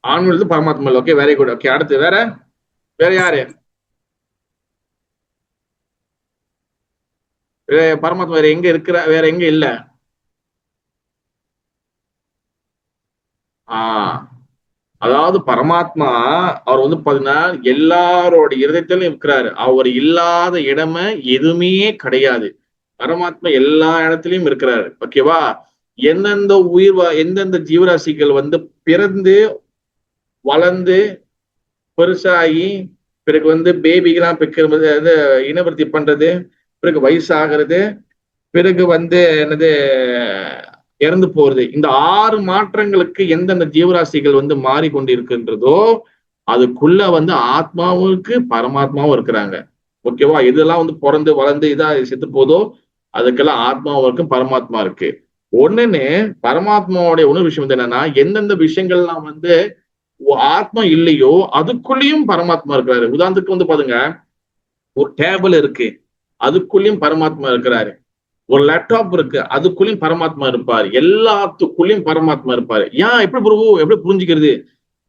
ஆன்மீகத்துல பரமாத்மா இல்ல. Okay, very good. ஓகே, அடுத்து வேற யாரு, பரமாத்மா வேற எங்க இருக்கிற, வேற எங்க இல்ல? அதாவது பரமாத்மா அவர் வந்து பாத்தீங்கன்னா எல்லாரோட இருதயத்திலும் இருக்கிறாரு. அவர் இல்லாத இடமே எதுவுமே கிடையாது. பரமாத்மா எல்லா இடத்துலயும் இருக்கிறாரு. ஓகேவா? எந்தெந்த எந்தெந்த ஜீவராசிகள் வந்து பிறந்து வளர்ந்து பெருசாகி பிறகு வந்து பேபிகெல்லாம் பெக்கிறது, இனவர்த்தி பண்றது, பிறகு வயசாகிறது, பிறகு வந்து என்னது இறந்து போறது, இந்த 6 மாற்றங்களுக்கு எந்தெந்த ஜீவராசிகள் வந்து மாறிக்கொண்டிருக்கின்றதோ அதுக்குள்ள வந்து ஆத்மாவுக்கு பரமாத்மாவும் இருக்கிறாங்க. ஓகேவா? இதெல்லாம் வந்து பிறந்து வளர்ந்து இதா செத்து போதோ அதுக்கெல்லாம் ஆத்மாவுக்கும் பரமாத்மா இருக்கு. ஒண்ணுன்னு பரமாத்மாவுடைய இன்னொரு விஷயம் வந்து என்னன்னா, எந்தெந்த விஷயங்கள்லாம் வந்து ஆத்மா இல்லையோ அதுக்குள்ளேயும் பரமாத்மா இருக்கிறாரு. உதாரணத்துக்கு வந்து பாருங்க, ஒரு டேபிள் இருக்கு, அதுக்குள்ளேயும் பரமாத்மா இருக்கிறாரு. ஒரு லேப்டாப் இருக்கு, அதுக்குள்ளேயும் பரமாத்மா இருப்பாரு. எல்லாத்துக்குள்ளேயும் பரமாத்மா இருப்பாரு. ஏன் எப்படி பிரபு எப்படி புரிஞ்சுக்கிறது?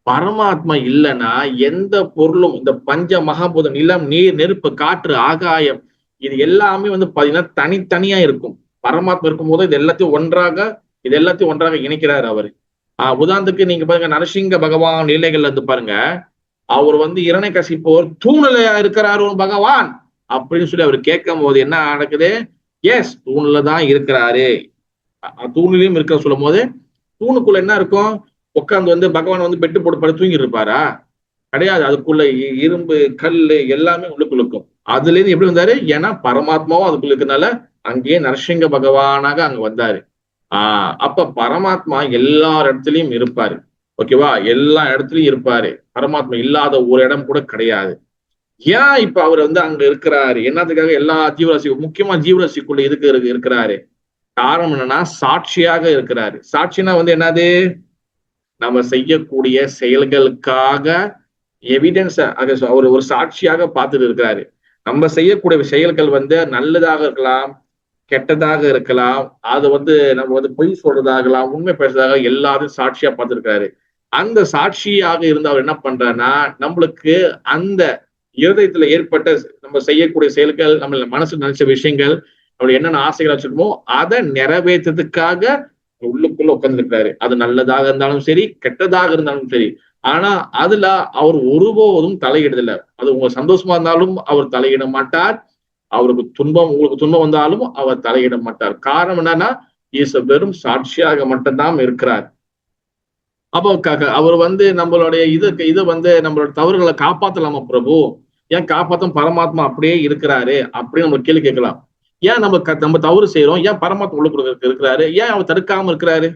பரமாத்மா இல்லைன்னா எந்த பொருளும், இந்த பஞ்ச மகாபூதம், நிலம், நீர், நெருப்பு, காற்று, ஆகாயம், இது எல்லாமே வந்து பாத்தீங்கன்னா தனித்தனியா இருக்கும். பரமாத்மா இருக்கும் போது இது எல்லாத்தையும் ஒன்றாக இணைக்கிறாரு அவரு. உதாரணத்துக்கு நீங்க பாருங்க, நரசிங்க பகவான் லீலைகள்ல இருந்து பாருங்க, அவர் வந்து இரணைக்கசிப்போர் தூணிலையா இருக்கிறாரு பகவான் அப்படின்னு சொல்லி அவர் கேட்கும் போது என்ன நடக்குது? எஸ், தூணுல தான் இருக்கிறாரு. தூணிலையும் இருக்க சொல்லும் போது தூணுக்குள்ள என்ன இருக்கும்? உட்காந்து வந்து பகவான் வந்து பெட்டு போட்டு படுத்து தூங்கி இருப்பாரா? கிடையாது. அதுக்குள்ள இரும்பு, கல்லு எல்லாமே உள்ளுக்குள்ள இருக்கும். அதுல இருந்து எப்படி வந்தாரு? ஏன்னா பரமாத்மாவும் அதுக்குள்ள இருக்கனால அங்கேயே நரசிங்க பகவானாக அங்க வந்தாரு. அப்ப பரமாத்மா எல்லா இடத்துலயும் இருப்பாரு. ஓகேவா? எல்லா இடத்துலயும் இருப்பாரு. பரமாத்மா இல்லாத ஒரு இடம் கூட கிடையாது. ஏன் இப்ப அவர் வந்து அங்க இருக்கிறாரு? என்னத்துக்காக? எல்லா ஜீவராசி, முக்கியமா ஜீவராசிக்குள்ள எதுக்கு இருக்கிறாரு? காரணம் என்னன்னா, சாட்சியாக இருக்கிறாரு. சாட்சினா வந்து என்னது? நம்ம செய்யக்கூடிய செயல்களுக்காக எவிடன்ஸ் அவர் ஒரு சாட்சியாக பார்த்துட்டு இருக்கிறாரு. நம்ம செய்யக்கூடிய செயல்கள் வந்து நல்லதாக இருக்கலாம், கெட்டதாக இருக்கலாம், அது வந்து நம்ம வந்து பொய் சொல்றதாகலாம், உண்மை பேசுறதாக, எல்லாரும் சாட்சியா பார்த்திருக்காரு. அந்த சாட்சியாக இருந்து அவர் என்ன பண்றாருன்னா, நம்மளுக்கு அந்த இருதயத்துல ஏற்பட்ட நம்ம செய்யக்கூடிய செயல்கள், நம்ம மனசு நினைச்ச விஷயங்கள், நம்மளுக்கு என்னென்ன ஆசைகள் வச்சிருக்கோமோ அதை நிறைவேற்றதுக்காக உள்ளுக்குள்ள உட்கார்ந்துருக்காரு. அது நல்லதாக இருந்தாலும் சரி, கெட்டதாக இருந்தாலும் சரி. ஆனா அதுல அவர் ஒருபோதும் தலையிடுதில்லை. அது உங்க சந்தோஷமா இருந்தாலும் அவர் தலையிட மாட்டார். உங்களுக்கு துன்பம் வந்தாலும் அவர் தலையிட மாட்டார். காரணம் என்னன்னா, வெறும் சாட்சியாக மட்டும்தான் இருக்கிறார். அப்போ அவர் வந்து நம்மளுடைய இது வந்து நம்மளோட தவறுகளை காப்பாத்தலாமா பிரபு? ஏன் காப்பாத்தும்? பரமாத்மா அப்படியே இருக்கிறாரு அப்படின்னு நம்ம கேள்வி கேட்கலாம். ஏன் நம்ம தவறு செய்யறோம்? ஏன் பரமாத்மா உள்ளுக்குள்ள இருக்கிறாரு? ஏன் அவர் தடுக்காம இருக்கிறாரு?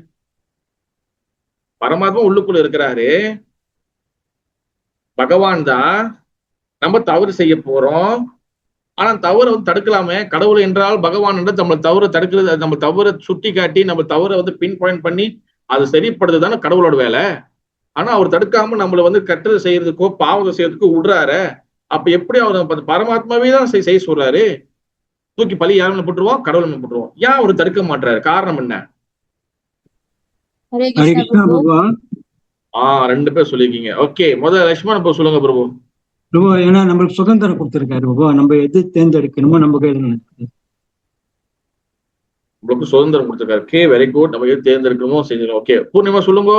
பரமாத்மா உள்ளுக்குள்ள இருக்கிறாரு, பகவான் தான். நம்ம தவறு செய்ய போறோம், ஆனா தவறை வந்து தடுக்கலாமே. கடவுள் என்றால் பகவான் என்று நம்ம தவறை தடுக்கிறது, நம்ம தவறை சுட்டி காட்டி நம்ம தவறை வந்து பின் பாயிண்ட் பண்ணி அது சரிப்படுறது தானே கடவுளோட வேலை. ஆனா அவர் தடுக்காம நம்மளை வந்து கெட்டது செய்யறதுக்கோ பாவத்தை செய்யறதுக்கோ விடுறாரு. அப்ப எப்படி அவர் பரமாத்மாவே தான் செய்ய சொல்றாரு? தூக்கி பழி யாரும் போட்டுருவோம், கடவுள் போட்டுருவோம். ஏன் அவர் தடுக்க மாட்டாரு? காரணம் என்ன? ஹரே ஹரே கிருஷ்ணா கிருஷ்ணா பிரபு. பிரபு. 2 பேர் சொல்லியிருக்கீங்க. ஓகே, முதல்ல லட்சுமணன் இப்போ சொல்லுங்க பிரபு. பிரபு, ஏன்னா நம்மளுக்கு சுதந்திரம் கொடுத்திருக்காரு பிரபு. நம்ம எது தேர்ந்தெடுக்கணுமோ நம்ம கையில இருக்கு. உங்களுக்கு சுதந்திரம் கொடுத்திருக்காரு. Okay, very good. நம்ம எது தேர்ந்தெடுக்கணுமோ செஞ்சிடும். ஓகே, பூர்ணிமா சொல்லுங்க.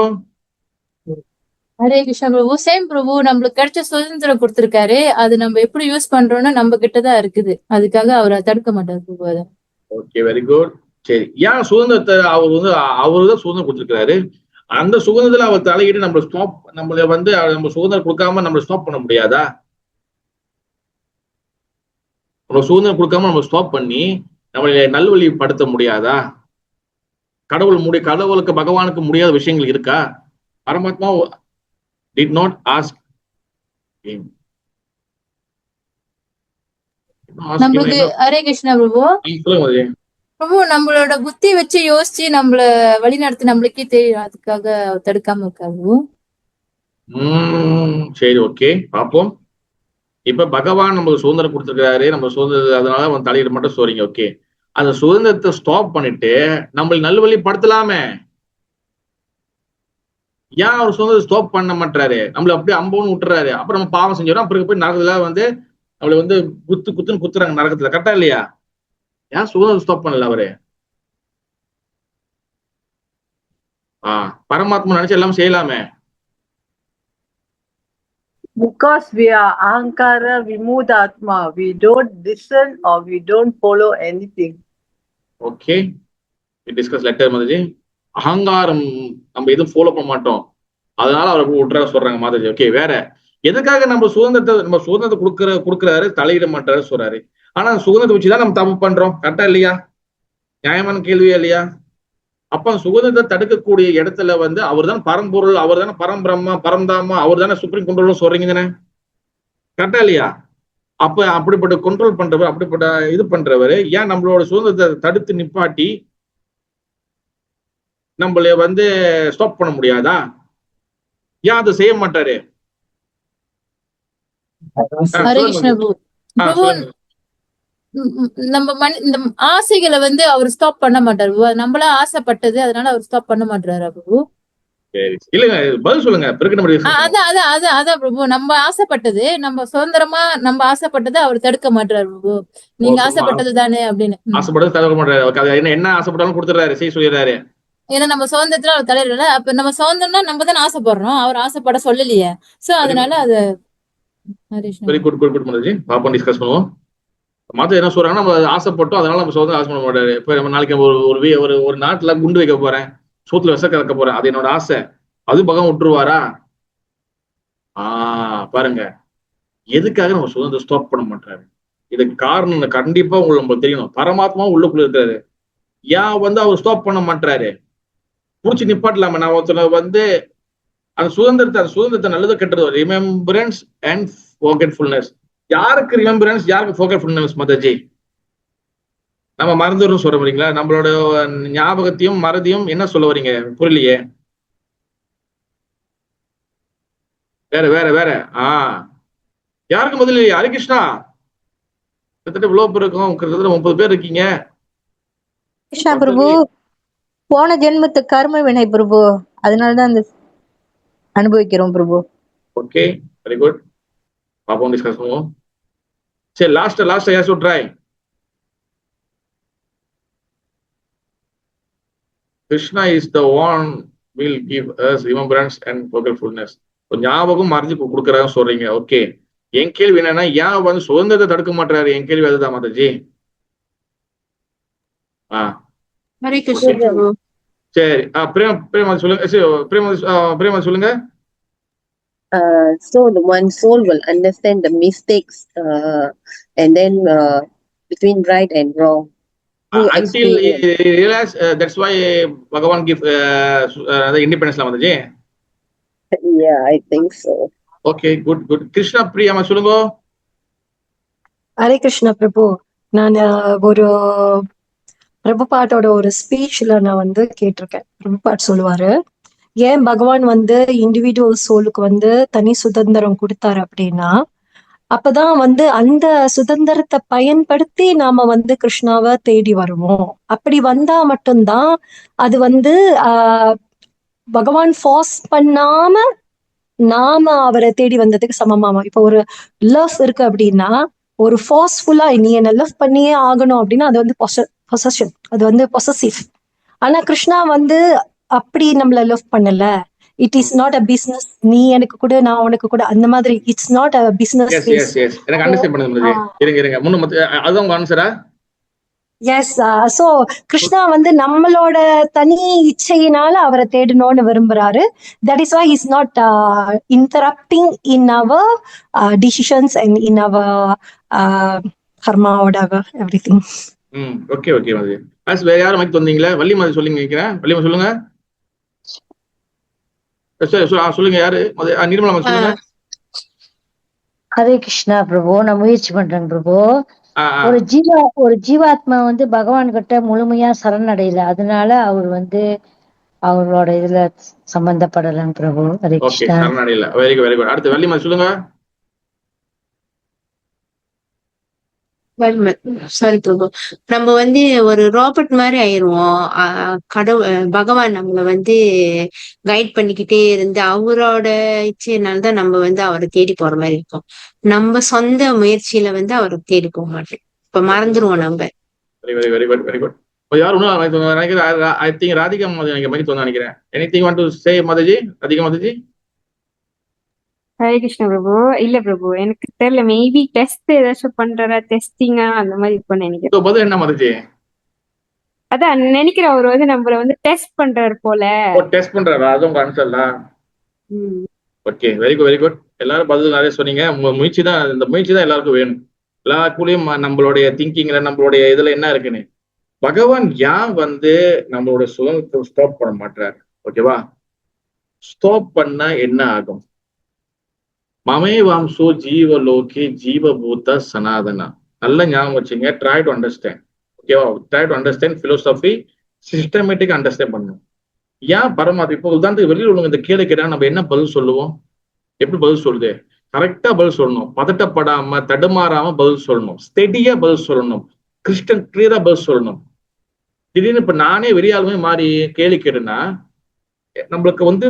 ஹரே கிருஷ்ணா பிரபு. சேம் பிரபு, நம்மளுக்கு கிடைச்ச சுதந்திரம் கொடுத்திருக்காரு. அது நம்ம எப்படி யூஸ் பண்றோம்னா நம்ம கிட்டதான் இருக்குது. அதுக்காக அவரை தடுக்க மாட்டார் பிரபு. அதை ஓகே, வெரி குட். சரி, ஏன் சுதந்திரத்தை அவரு தான் சுதந்திரம் கொடுத்திருக்காரு. அந்த சுதந்திரத்துல அவர் தலையிட்டு நம்மள வந்து நம்ம சுதந்திரம் கொடுக்காம நம்மள ஸ்டாப் பண்ண முடியாதா? நம்ம சுதந்திரம் கொடுக்காம நம்ம ஸ்டாப் பண்ணி நம்மளை நல்வழிப்படுத்த முடியாதா? கடவுளுக்கு பகவானுக்கு முடியாத விஷயங்கள் இருக்கா? பரமாத்மா did not ask him. நம்மளுக்கு ஹரே கிருஷ்ணா பிரபு. பிரபு, நம்மளோட புத்தி வச்சு யோசிச்சு நம்மள வழி நடத்தி நம்மளுக்கே தெரியும். அதுக்காக தடுக்காம இருக்காரு. சரி, ஓகே, பார்ப்போம். இப்ப பகவான் நமக்கு சுதந்திரம் கொடுத்திருக்காரு. நம்ம சுதந்திரம் அதனால அவன் தலையிட மட்டும் சொல்றீங்க. ஓகே, அந்த சுதந்திரத்தை ஸ்டாப் பண்ணிட்டு நம்மளை நல்வழிப்படுத்தலாமே. ஏன் அவர் சுதந்திரம் ஸ்டாப் பண்ண மாட்டாரு? நம்மள அப்படியே அம்போன்னு விட்டுறாரு. அப்புறம் நம்ம பாவம் செஞ்சோம், அப்புறம் போய் நரகத்துல வந்து நம்மளை வந்து குத்துன்னு குத்துறாங்க நரகத்துல. கரெக்டா இல்லையா? ஏன் சுதந்திரம் ஸ்டாப் பண்ணல அவரு? பரமாத்மா நினைச்சு எல்லாம் செய்யலாமே. Because we are Ahankara Vimudatma, we don't listen or we don't follow anything. Okay, discuss letter Mataji. அகங்காரம், நம்ம எதுவும் ஃபாலோ பண்ண மாட்டோம், அதனால அவரை விட்டுற சொல்றாங்க மாதாஜி. ஓகே, வேற எதுக்காக நம்ம சுதந்திரத்தை கொடுக்குறாரு, தலையிட மாட்டாரு சொல்றாரு. ஆனா சுதந்திரத்தை வச்சுதான் நம்ம தப்பு பண்றோம். கரெக்டா இல்லையா? நியாயமான கேள்வியா இல்லையா? அப்ப அந்த சுதந்திரத்தை தடுக்கக்கூடிய இடத்துல வந்து அவர் தான் பரம்பொருள், அவர் தானே பரம்பிரம்மா, பரந்தாமா, அவர் தானே சுப்ரீம் கண்ட்ரோல் சொல்றீங்க தானே, கரெக்டா இல்லையா? அப்ப அப்படிப்பட்ட கண்ட்ரோல் பண்றவர், அப்படிப்பட்ட இது பண்றவர் ஏன் நம்மளோட சுதந்திரத்தை தடுத்து நிப்பாட்டி நம்மள வந்து ஸ்டாப் பண்ண முடியாதா? ஏன் அதை செய்ய மாட்டாரு? ஹரே கிருஷ்ண பிரபு. பிரபு நம்ம இந்த ஆசைகளை வந்து அவர் ஸ்டாப் பண்ண மாட்டாரு. நம்மளா ஆசைப்பட்டது, அதனால அவர் ஸ்டாப் பண்ண மாட்டாரு பிரபு. இல்லங்க, பதில் சொல்லுங்க. அதான் பிரபு, நம்ம ஆசைப்பட்டது, நம்ம சுதந்திரமா நம்ம ஆசைப்பட்டது அவர் தடுக்க மாட்டாரு பிரபு. நீங்க ஆசைப்பட்டது தானே அப்படின்னு. ஆசைப்பட்டது தடுக்க மாட்டாரு. என்ன ஆசைப்பட்டாலும் கொடுத்துறாரு, செய்ய சொல்லிடுறாரு. ஏன்னா நம்ம சுதந்திரத்துல அவர் தலையிடல. அப்ப நம்ம சுதந்திரம்னா நம்ம தானே ஆசைப்படுறோம், அவர் ஆசைப்பட சொல்லலையே. சோ அதனால அது வெரி குட் குட் குட் மனோஜி. பாப்போம், டிஸ்கஸ் பண்ணுவோம். மத்த என்ன சொல்றாங்கன்னா, நம்ம ஆசைப்பட்டோம், அதனால நம்ம சுதந்திரம் ஆசை பண்ண மாட்டாரு. இப்ப நம்ம நாளைக்கு ஒரு நாட்டுல குண்டு வைக்க போறேன், சோத்துல விஷ கலக்க போறேன், அது என்னோட ஆசை, அது பகம் விட்டுருவாரா? பாருங்க, எதுக்காக நம்ம சுதந்திரம் ஸ்டாப் பண்ண மாட்டாரு? இதுக்கு காரணம் கண்டிப்பா உங்களுக்கு தெரியணும். பரமாத்மா உள்ளுக்குள்ள இருக்காரு. ஏன் வந்து அவர் ஸ்டாப் பண்ண மாட்டாரு? புடிச்சு நிப்பாட்டலாம? நான் ஒருத்தர் வந்து அந்த சுதந்திரத்தை நல்லது கெட்டது, ரிமெம்பரன்ஸ் அண்ட் ஃபோர்கெட்ஃபுல்னஸ். யாருக்கு ரிமெம்பரன்ஸ், யாருக்கு ஃபோர்கெட்ஃபுல்னஸ் மாதாஜி? நம்ம மறந்துடும் சொல்ல வரீங்களா? நம்மளோட ஞாபகத்தையும் மறதியும் என்ன சொல்ல வரீங்க? புரியலையே. வேற வேற வேற யாருக்கு முதல்ல? ஹரே கிருஷ்ணா. கிட்டத்தட்ட இவ்வளவு பேர் இருக்கும், கிட்டத்தட்ட 30 பேர் இருக்கீங்க. கிருஷ்ணா பிரபு, போன ஜென்மத்து கர்ம வினை பிரபு, அதனாலதான் அந்த அனுபவிக்கிறோம் பிரபு. Okay, very good. பாப்போம், டிஸ்கஸ் பண்ணுவோம். சரி, last yes to try. Krishna is the one will give us remembrance and forgetfulness. ஞாபகம் மறைஞ்சு கொடுக்கறாங்க சொல்றீங்க. ஓகே, என் கேள்வி என்னன்னா, ஏன் வந்து சுதந்திரத்தை தடுக்க மாட்டாரு? என் கேள்வி அதுதான் மாதாஜி. ஹரே கிருஷ்ண பிரபு. சரி, பிரேமா சொல்லுங்க. பிரேமா சொல்லுங்க. So the one soul will understand the mistakes and then between right and wrong. Until he realize, that's why Bhagavan give the independence la mataji. Yeah, I think so. Okay, good. Krishna Priya சொல்லுங்க. ஹரே கிருஷ்ணா பிரபு. நான் ஒரு பிரபுபாட்டோட ஒரு ஸ்பீச்ல நான் வந்து கேட்டிருக்கேன். பிரபுபாட் சொல்லுவாரு, ஏன் பகவான் வந்து இண்டிவிஜுவல் சோலுக்கு வந்து தனி சுதந்திரம் கொடுத்தாரு அப்படின்னா, அப்பதான் வந்து அந்த சுதந்திரத்தை பயன்படுத்தி நாம வந்து கிருஷ்ணாவை தேடி வருவோம். அப்படி வந்தா மட்டும்தான் அது வந்து பகவான் ஃபோர்ஸ் பண்ணாம நாம அவரை தேடி வந்ததுக்கு சமமாமா. இப்ப ஒரு லவ் இருக்கு அப்படின்னா, ஒரு ஃபோர்ஸ்ஃபுல்லா நீ என்ன லவ் பண்ணியே ஆகணும் அப்படின்னா அது வந்து பொசஷன், அது வந்து பொசசிவ். ஆனா கிருஷ்ணா வந்து அப்படி நம்மள லவ் பண்ணல. It is not a business, நீ எனக்கு கூட நான் உனக்கு கூட, அந்த மாதிரி. It's not a business. எனக்கு அண்டர்ஸ்டாண்ட் பண்ணுங்க. இருங்க முன்ன அதுதான் உங்க ஆன்சரா? எஸ். சோ கிருஷ்ணா வந்து நம்மளோட தனி இச்சையினால அவரை தேடணும்னு விரும்புறாரு. That is why is not interrupting in their decisions and in their karma whatever everything. Okay மாதிரி. வேற யாரும் மைக் வந்தீங்களா? வள்ளி மாதிரி சொல்லுங்க நினைக்கிறேன். வள்ளி மாதிரி சொல்லுங்க. சொல்லுங்க, யாரு? நிர்மலா மாதிரி சொல்லுங்க. ஹரே கிருஷ்ணா பிரபு, நான் முயற்சி பண்றேன் பிரபு. ஒரு ஜீவாத்மா வந்து பகவான் கிட்ட முழுமையா சரணடையல, அதனால அவர் வந்து அவரோட இதுல சம்பந்தப்படலாம் பிரபு. ஹரே கிருஷ்ணா. சரணடையல. Very good. அடுத்து வள்ளி மாதிரி சொல்லுங்க. சாரி பிரபு, நம்ம வந்து ஒரு ராபர்ட் மாதிரி ஆயிருவோம். பகவான் நம்மள வந்து கைட் பண்ணிக்கிட்டே இருந்து அவரோட இச்சையினால்தான் நம்ம வந்து அவரை தேடி போற மாதிரி இருக்கும். நம்ம சொந்த முயற்சியில வந்து அவரை தேடி போக மாட்டோம். இப்ப மறந்துருவோம் நம்ம. Very good. யார் நினைக்கிறேன்? ஐ திங்க் ராதிகா மாதிரி நினைக்கிறேன். Anything want to say Mataji? Radhika Mataji. Hare Krishna பிரபு. இல்ல பிரபு, எனக்கு தெரியல, மேபி டெஸ்ட் ஏதாச்சும் பண்றாரா, டெஸ்டிங்கா அந்த மாதிரி இருக்கும்னு நினைக்கிறேன். பதில் என்ன மாதாஜி? அதான் நினைக்கிறேன், அவர் வந்து நம்மள வந்து டெஸ்ட் பண்றாரு போல. டெஸ்ட் பண்றாரா? அது உங்க ஆன்சர்ல. Okay, very good. எல்லாரும் பதில் நிறைய சொன்னீங்க. முயற்சி தான் எல்லாருக்கும் வேணும். எல்லாருக்குள்ளயும் நம்மளுடைய திங்கிங்ல, நம்மளுடைய இதுல என்ன இருக்குன்னு பகவான் ஏன் நம்மளோட சுதந்திரத்தை ஸ்டாப் பண்ண மாட்டார்? ஓகேவா? ஸ்டாப் பண்ணா என்ன ஆகும்? மமே வாம்சோ ஜீவலோகே ஜீவபூத சனாதனா. நல்ல ஞாபகம் வச்சுங்க. Try to understand. ஓகேவா? Try to understand philosophy, systematic understand பண்ணணும். ஏன் பரமாத்மா இப்போ உதாரணத்துக்கு வெளியில் உள்ளவங்க இந்த கேள்வி கேட்டா நம்ம என்ன பதில் சொல்லுவோம்? எப்படி பதில் சொல்லுது? கரெக்டா பதில் சொல்லணும். பதட்டப்படாம தடுமாறாம பதில் சொல்லணும். ஸ்டெடியா பதில் சொல்லணும். கிளியரா பதில் சொல்லணும். திடீர்னு இப்ப நானே வெளியாளுமே மாறி கேள்வி கேட்டேன்னா நம்மளுக்கு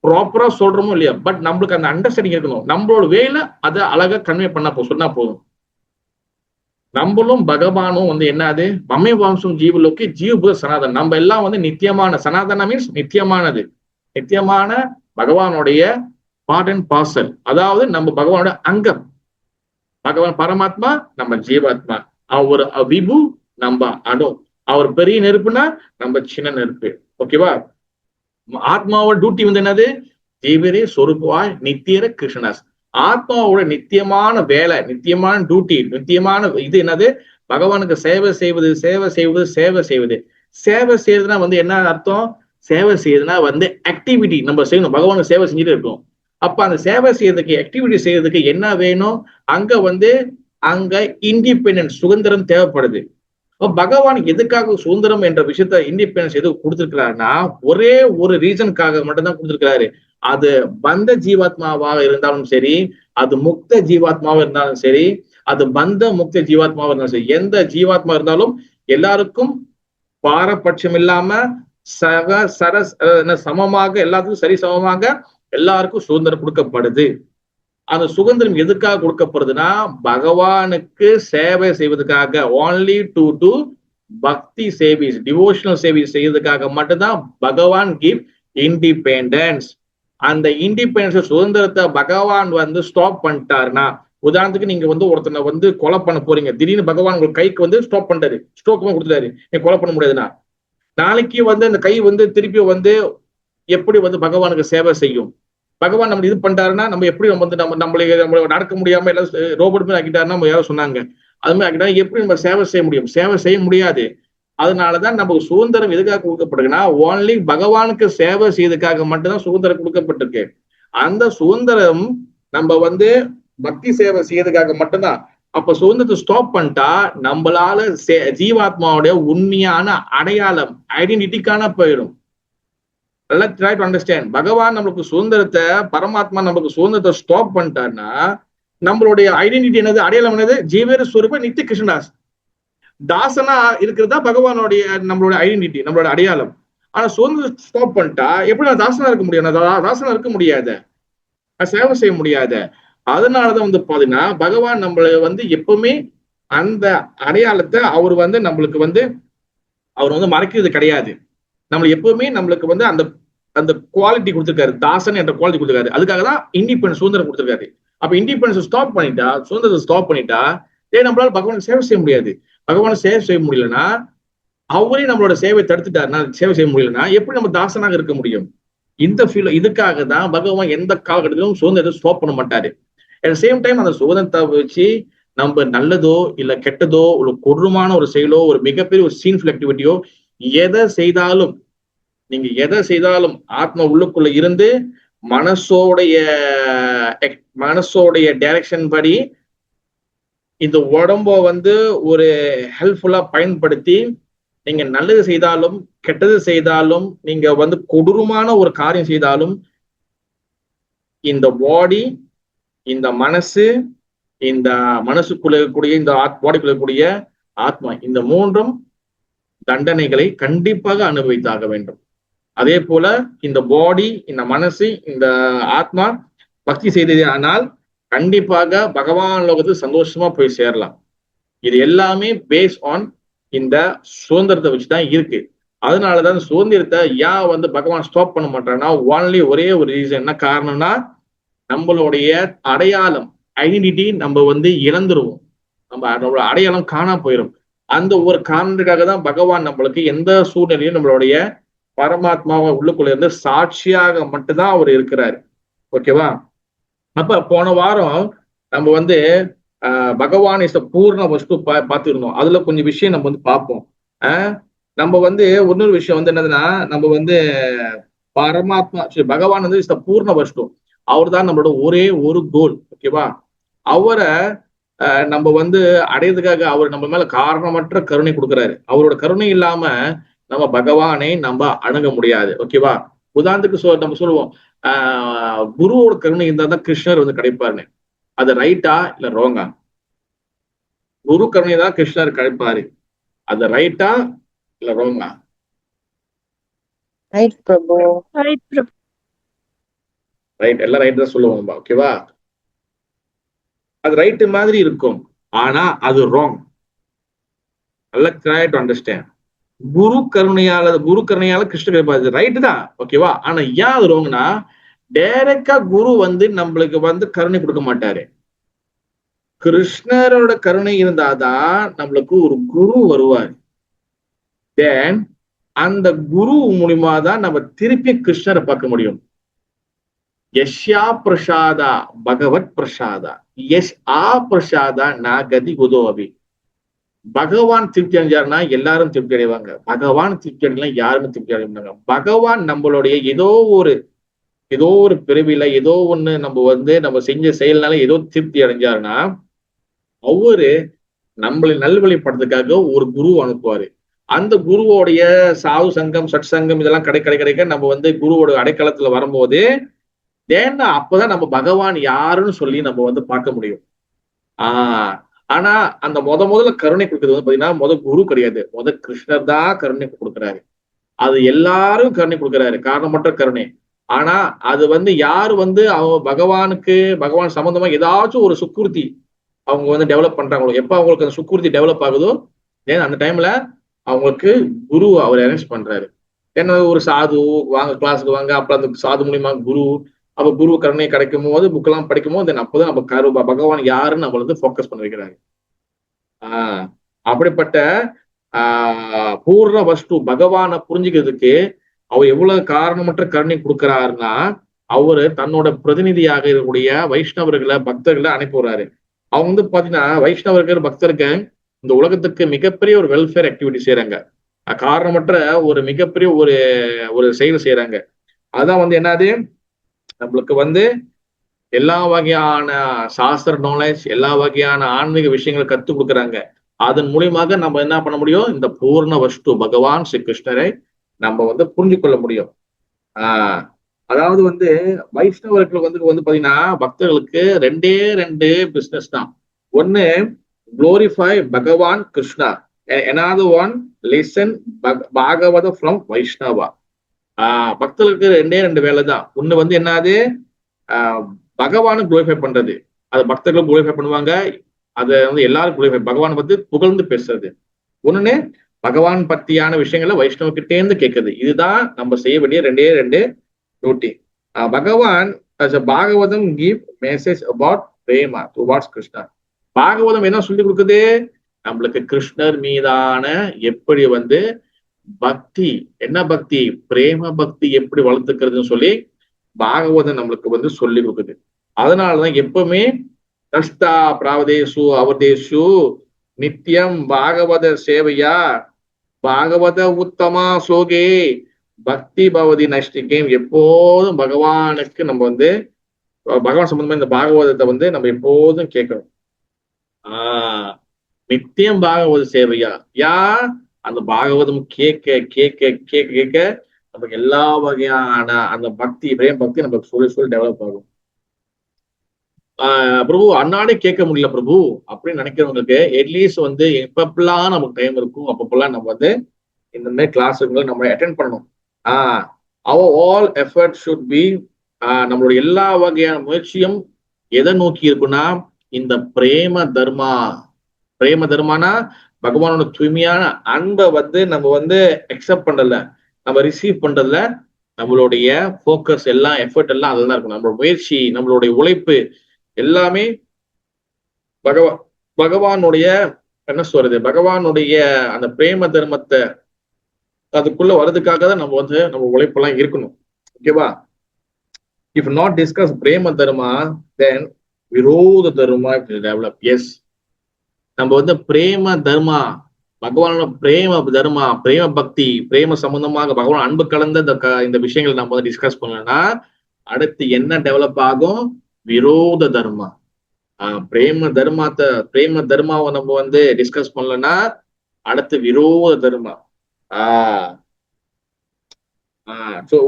ப்ராப்பரா சொல்றோமோ இல்லையா, பட் நம்மளுக்கு அந்த அண்டர்ஸ்டாண்டிங் இருக்கணும். நம்மளோட வேலை அதை அழகா கன்வே பண்ணா சொன்னா போதும். நம்மளும் பகவானும் என்னது? மமே வாம்சம் ஜீவலோக்கி ஜீவபூத சனாதனம். நம்ம எல்லாம் நித்தியமான, சனாதன மீன்ஸ் நித்தியமானது, நித்தியமான பகவானுடைய பார்ட் அண்ட் பார்சல். அதாவது நம்ம பகவானோட அங்கம். பகவான் பரமாத்மா, நம்ம ஜீவாத்மா. அவர் விபு, நம்ம அணு. அவர் பெரிய நெருப்புனா நம்ம சின்ன நெருப்பு. ஓகேவா? ஆத்மாவோட டியூட்டி என்னது? ஜீவரே சொரூபவாய் நித்தியர கிருஷ்ணாஸ். ஆத்மாவோட நித்தியமான வேலை, நித்தியமான டியூட்டி, நித்தியமான இது என்னது? பகவானுக்கு சேவை செய்வது, சேவை செய்வது, சேவை செய்வது. சேவை செய்யறதுனா என்ன அர்த்தம்? சேவை செய்யறதுனா ஆக்டிவிட்டி நம்ம செய்யணும். பகவானுக்கு சேவை செஞ்சுட்டு இருக்கோம். அப்ப அந்த சேவை செய்யறதுக்கு, ஆக்டிவிட்டி செய்யறதுக்கு என்ன வேணும்? அங்க இண்டிபெண்டன்ஸ், சுதந்திரம் தேவைப்படுது. பகவான் எதுக்காக சுதந்திரம் என்ற விஷயத்த, இண்டிபெண்டன்ஸ் எதுக்கு கொடுத்திருக்கிறாருன்னா ஒரே ஒரு ரீசனுக்காக மட்டும்தான் கொடுத்திருக்கிறாரு. அது பந்த ஜீவாத்மாவாக இருந்தாலும் சரி, அது முக்த ஜீவாத்மாவாக இருந்தாலும் சரி, அது பந்த முக்த ஜீவாத்மாவாக இருந்தாலும் சரி, எந்த ஜீவாத்மா இருந்தாலும் எல்லாருக்கும் பாரபட்சம் இல்லாம சமமாக, எல்லாத்துக்கும் சரி சமமாக எல்லாருக்கும் சுதந்திரம் கொடுக்கப்படுது. அந்த சுதந்திரம் எதுக்காக கொடுக்கப்படுதுன்னா பகவானுக்கு சேவை செய்வதற்காக, only to do பக்தி சேவிஸ், டிவோஷனல் சேவிஸ் செய்யறதுக்காக மட்டும்தான் பகவான் கிவ் இண்டிபெண்டன்ஸ். அந்த இண்டிபெண்டன்ஸ், சுதந்திரத்தை பகவான் ஸ்டாப் பண்ணிட்டாருன்னா, உதாரணத்துக்கு நீங்க ஒருத்தனை கொலை பண்ண போறீங்க. திடீர்னு பகவான் உங்களுக்கு கைக்கு ஸ்டாப் பண்ணிட்டாரு, ஸ்ட்ரோக் கொடுத்துட்டாரு, நீங்க கொலை பண்ண முடியாதுன்னா, நாளைக்கு அந்த கை திருப்பி எப்படி பகவானுக்கு சேவை செய்யும்? பகவான் நம்ம இது பண்ணிட்டாருன்னா நம்ம எப்படி நம்மள நடக்க முடியாம எல்லாம் ரோபோட் மாதிரி ஆக்கிட்டாருன்னா நம்ம யாரும் சொன்னாங்க, அது மாதிரி ஆக்கிட்டா எப்படி நம்ம சேவை செய்ய முடியும்? சேவை செய்ய முடியாது. அதனாலதான் நமக்கு சுதந்திரம் எதுக்காக கொடுக்கப்படுதுன்னா ஓன்லி பகவானுக்கு சேவை செய்யறதுக்காக மட்டும்தான் சுதந்திரம் கொடுக்கப்பட்டிருக்கு. அந்த சுதந்திரம் நம்ம பக்தி சேவை செய்யறதுக்காக மட்டும்தான். அப்ப சுதந்திரத்தை ஸ்டாப் பண்ணிட்டா நம்மளால ஜீவாத்மாவுடைய உண்மையான அடையாளம், ஐடென்டிட்டிக்கான போயிடும். Try to understand. பகவான் நம்மளுக்கு சுதந்திரத்தை, பரமாத்மா நம்மளுக்கு சுதந்திரத்தை ஸ்டாப் பண்ணிட்டாருன்னா நம்மளுடைய ஐடென்டிட்டி என்னது? அடையாளம் என்னது? ஜீவேர ஸ்வரூப நித்திய கிருஷ்ணதாஸ். தாசனா இருக்கிறதா பகவானுடைய நம்மளோட ஐடென்டிட்டி, நம்மளோட அடையாளம். ஆனா சுதந்திரத்தை ஸ்டாப் பண்ணிட்டா எப்படி நான் தாசனா இருக்க முடியும்? தாசனா இருக்க முடியாத, சேவை செய்ய முடியாத. அதனாலதான் பாத்தீங்கன்னா பகவான் நம்மள எப்பவுமே அந்த அடையாளத்தை அவர் நம்மளுக்கு அவர் மறைக்கிறது கிடையாது. நம்ம எப்பவுமே நம்மளுக்கு அந்த அந்த குவாலிட்டி கொடுத்திருக்காரு, தாசன் என்ற குவாலிட்டி கொடுத்திருக்காரு. அதுக்காக தான் இண்டிபெண்டன்ஸ், சுதந்திரம் கொடுத்திருக்காரு. அப்ப இண்டிபெண்டன்ஸ் ஸ்டாப் பண்ணிட்டா, சுதந்திரத்தை ஸ்டாப் பண்ணிட்டா நம்மளால பகவானுக்கு சேவை செய்ய முடியாது. பகவானை சேவை செய்ய முடியலன்னா, அவரே நம்மளோட சேவை தடுத்துட்டாருன்னா, சேவை செய்ய முடியலன்னா எப்படி நம்ம தாசனாக இருக்க முடியும்? இந்த ஃபீல். இதுக்காக தான் பகவான் எந்த காலகட்டத்திலும் சுதந்திரத்தை ஸ்டாப் பண்ண மாட்டாரு. அட் சேம் டைம் அந்த சுதந்திரத்தை வச்சு நம்ம நல்லதோ இல்ல கெட்டதோ, ஒரு கொடூரமான ஒரு செயலோ, ஒரு மிகப்பெரிய ஒரு சீன்ஃபுல் ஆக்டிவிட்டியோ, எதை செய்தாலும், நீங்க எதை செய்தாலும் ஆத்மா உள்ளுக்குள்ள இருந்து மனசோடைய டைரக்ஷன் படி இந்த உடம்ப ஒரு ஹெல்ப்ஃபுல்லா பயன்படுத்தி நீங்க நல்லது செய்தாலும் கெட்டது செய்தாலும், நீங்க கொடூரமான ஒரு காரியம் செய்தாலும், இந்த பாடி, இந்த மனசு, இந்த மனசுக்குள்ள இருக்கக்கூடிய இந்த பாடிக்குள்ள இருக்கக்கூடிய ஆத்மா, இந்த மூன்றும் தண்டனைகளை கண்டிப்பாக அனுபவித்தாக வேண்டும். அதே போல இந்த பாடி, இந்த மனசு, இந்த ஆத்மா பக்தி செய்தது ஆனால் கண்டிப்பாக பகவான் லோகத்துக்கு சந்தோஷமா போய் சேரலாம். இது எல்லாமே பேஸ் ஆன் இந்த சுதந்திரத்தை வச்சுதான் இருக்கு. அதனாலதான் சுதந்திரத்தை ஏன் பகவான் ஸ்டாப் பண்ண மாட்டாங்கன்னா ஒன்லி ஒரே ஒரு ரீசன். என்ன காரணம்னா நம்மளுடைய அடையாளம், ஐடென்டிட்டி நம்ம இழந்துருவோம். நம்மளோட அடையாளம் காணா போயிடும். அந்த ஒரு காரணத்துக்காக தான் பகவான் நம்மளுக்கு எந்த சூழ்நிலையும் நம்மளுடைய பரமாத்மாவை உள்ளுக்குள்ள இருந்து சாட்சியாக மட்டும்தான் அவர் இருக்கிறாரு. ஓகேவா? அப்ப போன வாரம் நம்ம பகவான் இஸ் பூர்ண வஸ்து பார்த்துருந்தோம். அதுல கொஞ்சம் விஷயம் நம்ம பார்ப்போம். நம்ம வந்து இன்னொரு விஷயம் வந்து என்னதுன்னா, நம்ம வந்து பரமாத்மா பகவான் வந்து இஸ் த பூர்ண வஸ்து. அவர் தான் நம்மளோட ஒரே ஒரு கோல். ஓகேவா? அவரை நம்ம வந்து அடையிறதுக்காக அவர் நம்ம மேல காரணமற்ற கருணை கொடுக்குறாரு. அவரோட கருணை இல்லாம நம்ம பகவானை நம்ம அணுக முடியாது. ஓகேவா? உதாரணத்துக்கு நம்ம சொல்லுவோம், குருவோட கருணை இருந்தா தான் கிருஷ்ணர் வந்து கிடைப்பாருன்னு. அது ரைட்டா இல்ல ரோங்கா? குரு கருணை தான் கிருஷ்ணர் கிடைப்பாரு. அது ரைட்டா இல்ல ரோங்கா? ரைட் பிரபு. ரைட், எல்லாம் ரைட் தான் சொல்லுவோம். ஓகேவா? அது ரைட்டு மாதிரி இருக்கும், ஆனா அது ராங். நல்லா ட்ரை டு அண்டர்ஸ்டாண்ட். குரு கருணையால கிருஷ்ண கிடைப்பாது, ரைட்டு தான். ஓகேவா? ஆனா ஏன் அது ராங்னா, டைரக்டா குரு வந்து நம்மளுக்கு வந்து கருணை கொடுக்க மாட்டாரு. கிருஷ்ணரோட கருணை இருந்தாதான் நம்மளுக்கு ஒரு குரு வருவார். தென் அந்த குரு மூலியமா தான் நம்ம திருப்பி கிருஷ்ணரை பார்க்க முடியும். யஷ்யா பிரசாதா பகவத் பிரசாதா யஷ் ஆ பிரசாதா நாகதி குதோபி. பகவான் திருப்தி அடைஞ்சாருன்னா எல்லாரும் திருப்தி அடைவாங்க. பகவான் திருப்தி அடையலாம் யாருமே திருப்தி அடைய மாட்டாங்க. பகவான் நம்மளுடைய ஏதோ ஒரு பிறவில ஏதோ ஒண்ணு நம்ம வந்து நம்ம செஞ்ச செயல்னால ஏதோ திருப்தி அடைஞ்சாருன்னா அவரு நம்மளை நல்வழிப்படுறதுக்காக ஒரு குரு அனுப்புவாரு. அந்த குருவோடைய சாது சங்கம் சட் சங்கம் இதெல்லாம் கிடைக்க நம்ம வந்து குருவோட அடைக்கலத்துல வரும்போது ஏன்னா அப்பதான் நம்ம பகவான் யாருன்னு சொல்லி நம்ம வந்து பார்க்க முடியும். ஆனா அந்த முதல்ல கருணை கொடுக்கறது வந்து பாத்தீங்கன்னா குரு கிடையாது, கிருஷ்ணர் தான் கருணை கொடுக்குறாரு. அது எல்லாரும் கருணை கொடுக்குறாரு, காரணமற்ற கருணை. ஆனா அது வந்து யாரு வந்து அவங்க பகவான் சம்பந்தமா ஏதாச்சும் ஒரு சுக்குர்த்தி அவங்க வந்து டெவலப் பண்றாங்களோ, எப்ப அவங்களுக்கு அந்த சுக்குர்த்தி டெவலப் ஆகுதோ அந்த டைம்ல அவங்களுக்கு குரு அவர் அரேஞ்ச் பண்றாரு. ஏன்னா ஒரு சாது வாங்க கிளாஸுக்கு வாங்க, அப்புறம் அந்த சாது மூலியமா குரு, அப்ப குரு கருணை கிடைக்கும் போது புக்கெல்லாம் படிக்கும் போது அப்பதான் நம்ம பகவான் யாருன்னு நம்மள வந்து ஃபோக்கஸ் பண்ண வைக்கிறாரு. அப்படிப்பட்ட பூர்ண வஸ்து பகவானை புரிஞ்சுக்கிறதுக்கு அவர் எவ்வளவு காரணமற்ற கருணை கொடுக்கிறாருன்னா, அவரு தன்னோட பிரதிநிதியாக இருக்கக்கூடிய வைஷ்ணவர்களை பக்தர்களை அனுப்பிடுறாரு. அவங்க வந்து பாத்தீங்கன்னா வைஷ்ணவர்கள் பக்தர்கள் இந்த உலகத்துக்கு மிகப்பெரிய ஒரு வெல்ஃபேர் ஆக்டிவிட்டி செய்யறாங்க. காரணமற்ற ஒரு மிகப்பெரிய ஒரு செயல் செய்யறாங்க. அதான் வந்து என்னது, நம்மளுக்கு வந்து எல்லா வகையான சாஸ்திர நாலேஜ், எல்லா வகையான ஆன்மீக விஷயங்களை கத்துக் கொடுக்குறாங்க. அதன் மூலியமாக நம்ம என்ன பண்ண முடியும், இந்த பூர்ண வஸ்து பகவான் ஸ்ரீ கிருஷ்ணரை நம்ம வந்து புரிஞ்சு கொள்ள முடியும். அதாவது வந்து வைஷ்ணவர்கள் வந்து பாத்தீங்கன்னா பக்தர்களுக்கு ரெண்டு பிசினஸ் தான். ஒன்னு குளோரிஃபை பகவான் Krishna, another one listen Bhagavata from Vaishnava. பக்தர்களுக்கு ரெண்டு வேலை தான். ஒண்ணு வந்து என்னது, பகவானை குளோரிஃபை பண்றது, அது பக்தர்களும் குளோரிஃபை பண்ணுவாங்க, அதை வந்து எல்லாரும் குளோரிஃபை, பகவானை பத்தி புகழ்ந்து பேசுறது. ஒண்ணு பகவான் பத்தியான விஷயங்களை வைஷ்ணவக்கிட்டேந்து கேட்கறது. இதுதான் நம்ம செய்ய வேண்டிய ரெண்டு டியூட்டி. பகவான் Bhagavatam give message about Prema towards Krishna. Bhagavatam என்ன சொல்லி கொடுக்குது, நம்மளுக்கு கிருஷ்ணர் மீதான எப்படி வந்து பக்தி, என்ன பக்தி, பிரேம பக்தி எப்படி வளர்த்துக்கிறதுன்னு சொல்லி பாகவதம் நம்மளுக்கு வந்து சொல்லி கொடுக்குது. அதனாலதான் எப்பவுமே கஷ்டா பிராவதேசு அவதேசு நித்தியம் பாகவத சேவையா பாகவத உத்தமா சோகே பக்தி பவதி நஷ்டிகேம். எப்போதும் பகவானுக்கு நம்ம வந்து பகவான் சம்பந்தமா இந்த பாகவதத்தை வந்து நம்ம எப்போதும் கேட்கணும். நித்தியம் பாகவத சேவையா, அந்த பாகவதம் கேட்க நமக்கு எல்லா வகையான அந்த பக்தி பிரேம் பக்தி நமக்கு சொல்லி டெவலப் ஆகும். பிரபு அன்னாடே கேட்க முடியல பிரபு அப்படின்னு நினைக்கிறவங்களுக்கு அட்லீஸ்ட் வந்து எப்பப்பெல்லாம் நமக்கு டைம் இருக்கும் அப்பப்பெல்லாம் நம்ம வந்து இந்த மாதிரி கிளாஸுங்களை நம்ம அட்டென்ட் பண்ணணும். our all effort should be நம்மளுடைய எல்லா வகையான முயற்சியும் எதை நோக்கி இருக்குன்னா இந்த பிரேம தர்மானா பகவானோட தூய்மையான அன்பை வந்து நம்ம வந்து அக்செப்ட் பண்றதுல, நம்ம ரிசீவ் பண்றதுல நம்மளுடைய ஃபோக்கஸ் எல்லாம் எஃபர்ட் எல்லாம் அதுதான் இருக்கும். நம்மளோட முயற்சி, நம்மளுடைய உழைப்பு எல்லாமே பகவானுடைய என்ன சொல்றது, பகவானுடைய அந்த பிரேம தர்மத்தை அதுக்குள்ள வர்றதுக்காக தான் நம்ம உழைப்பெல்லாம் இருக்கணும். ஓகேவா? இஃப் நாட் டிஸ்கஸ் பிரேம தர்மா தென் விரோத தர்மா டெவலப். எஸ், நம்ம வந்து பிரேம தர்மா பகவானோட பிரேம தர்மா, பிரேம பக்தி, பிரேம சம்பந்தமாக பகவான் அன்பு கலந்த இந்த விஷயங்களை நம்ம வந்து டிஸ்கஸ் பண்ணோம்னா அடுத்து என்ன டெவலப் ஆகும்? விரோத தர்மா. பிரேம தர்மாவை நம்ம வந்து டிஸ்கஸ் பண்ணலன்னா அடுத்து விரோத தர்மா.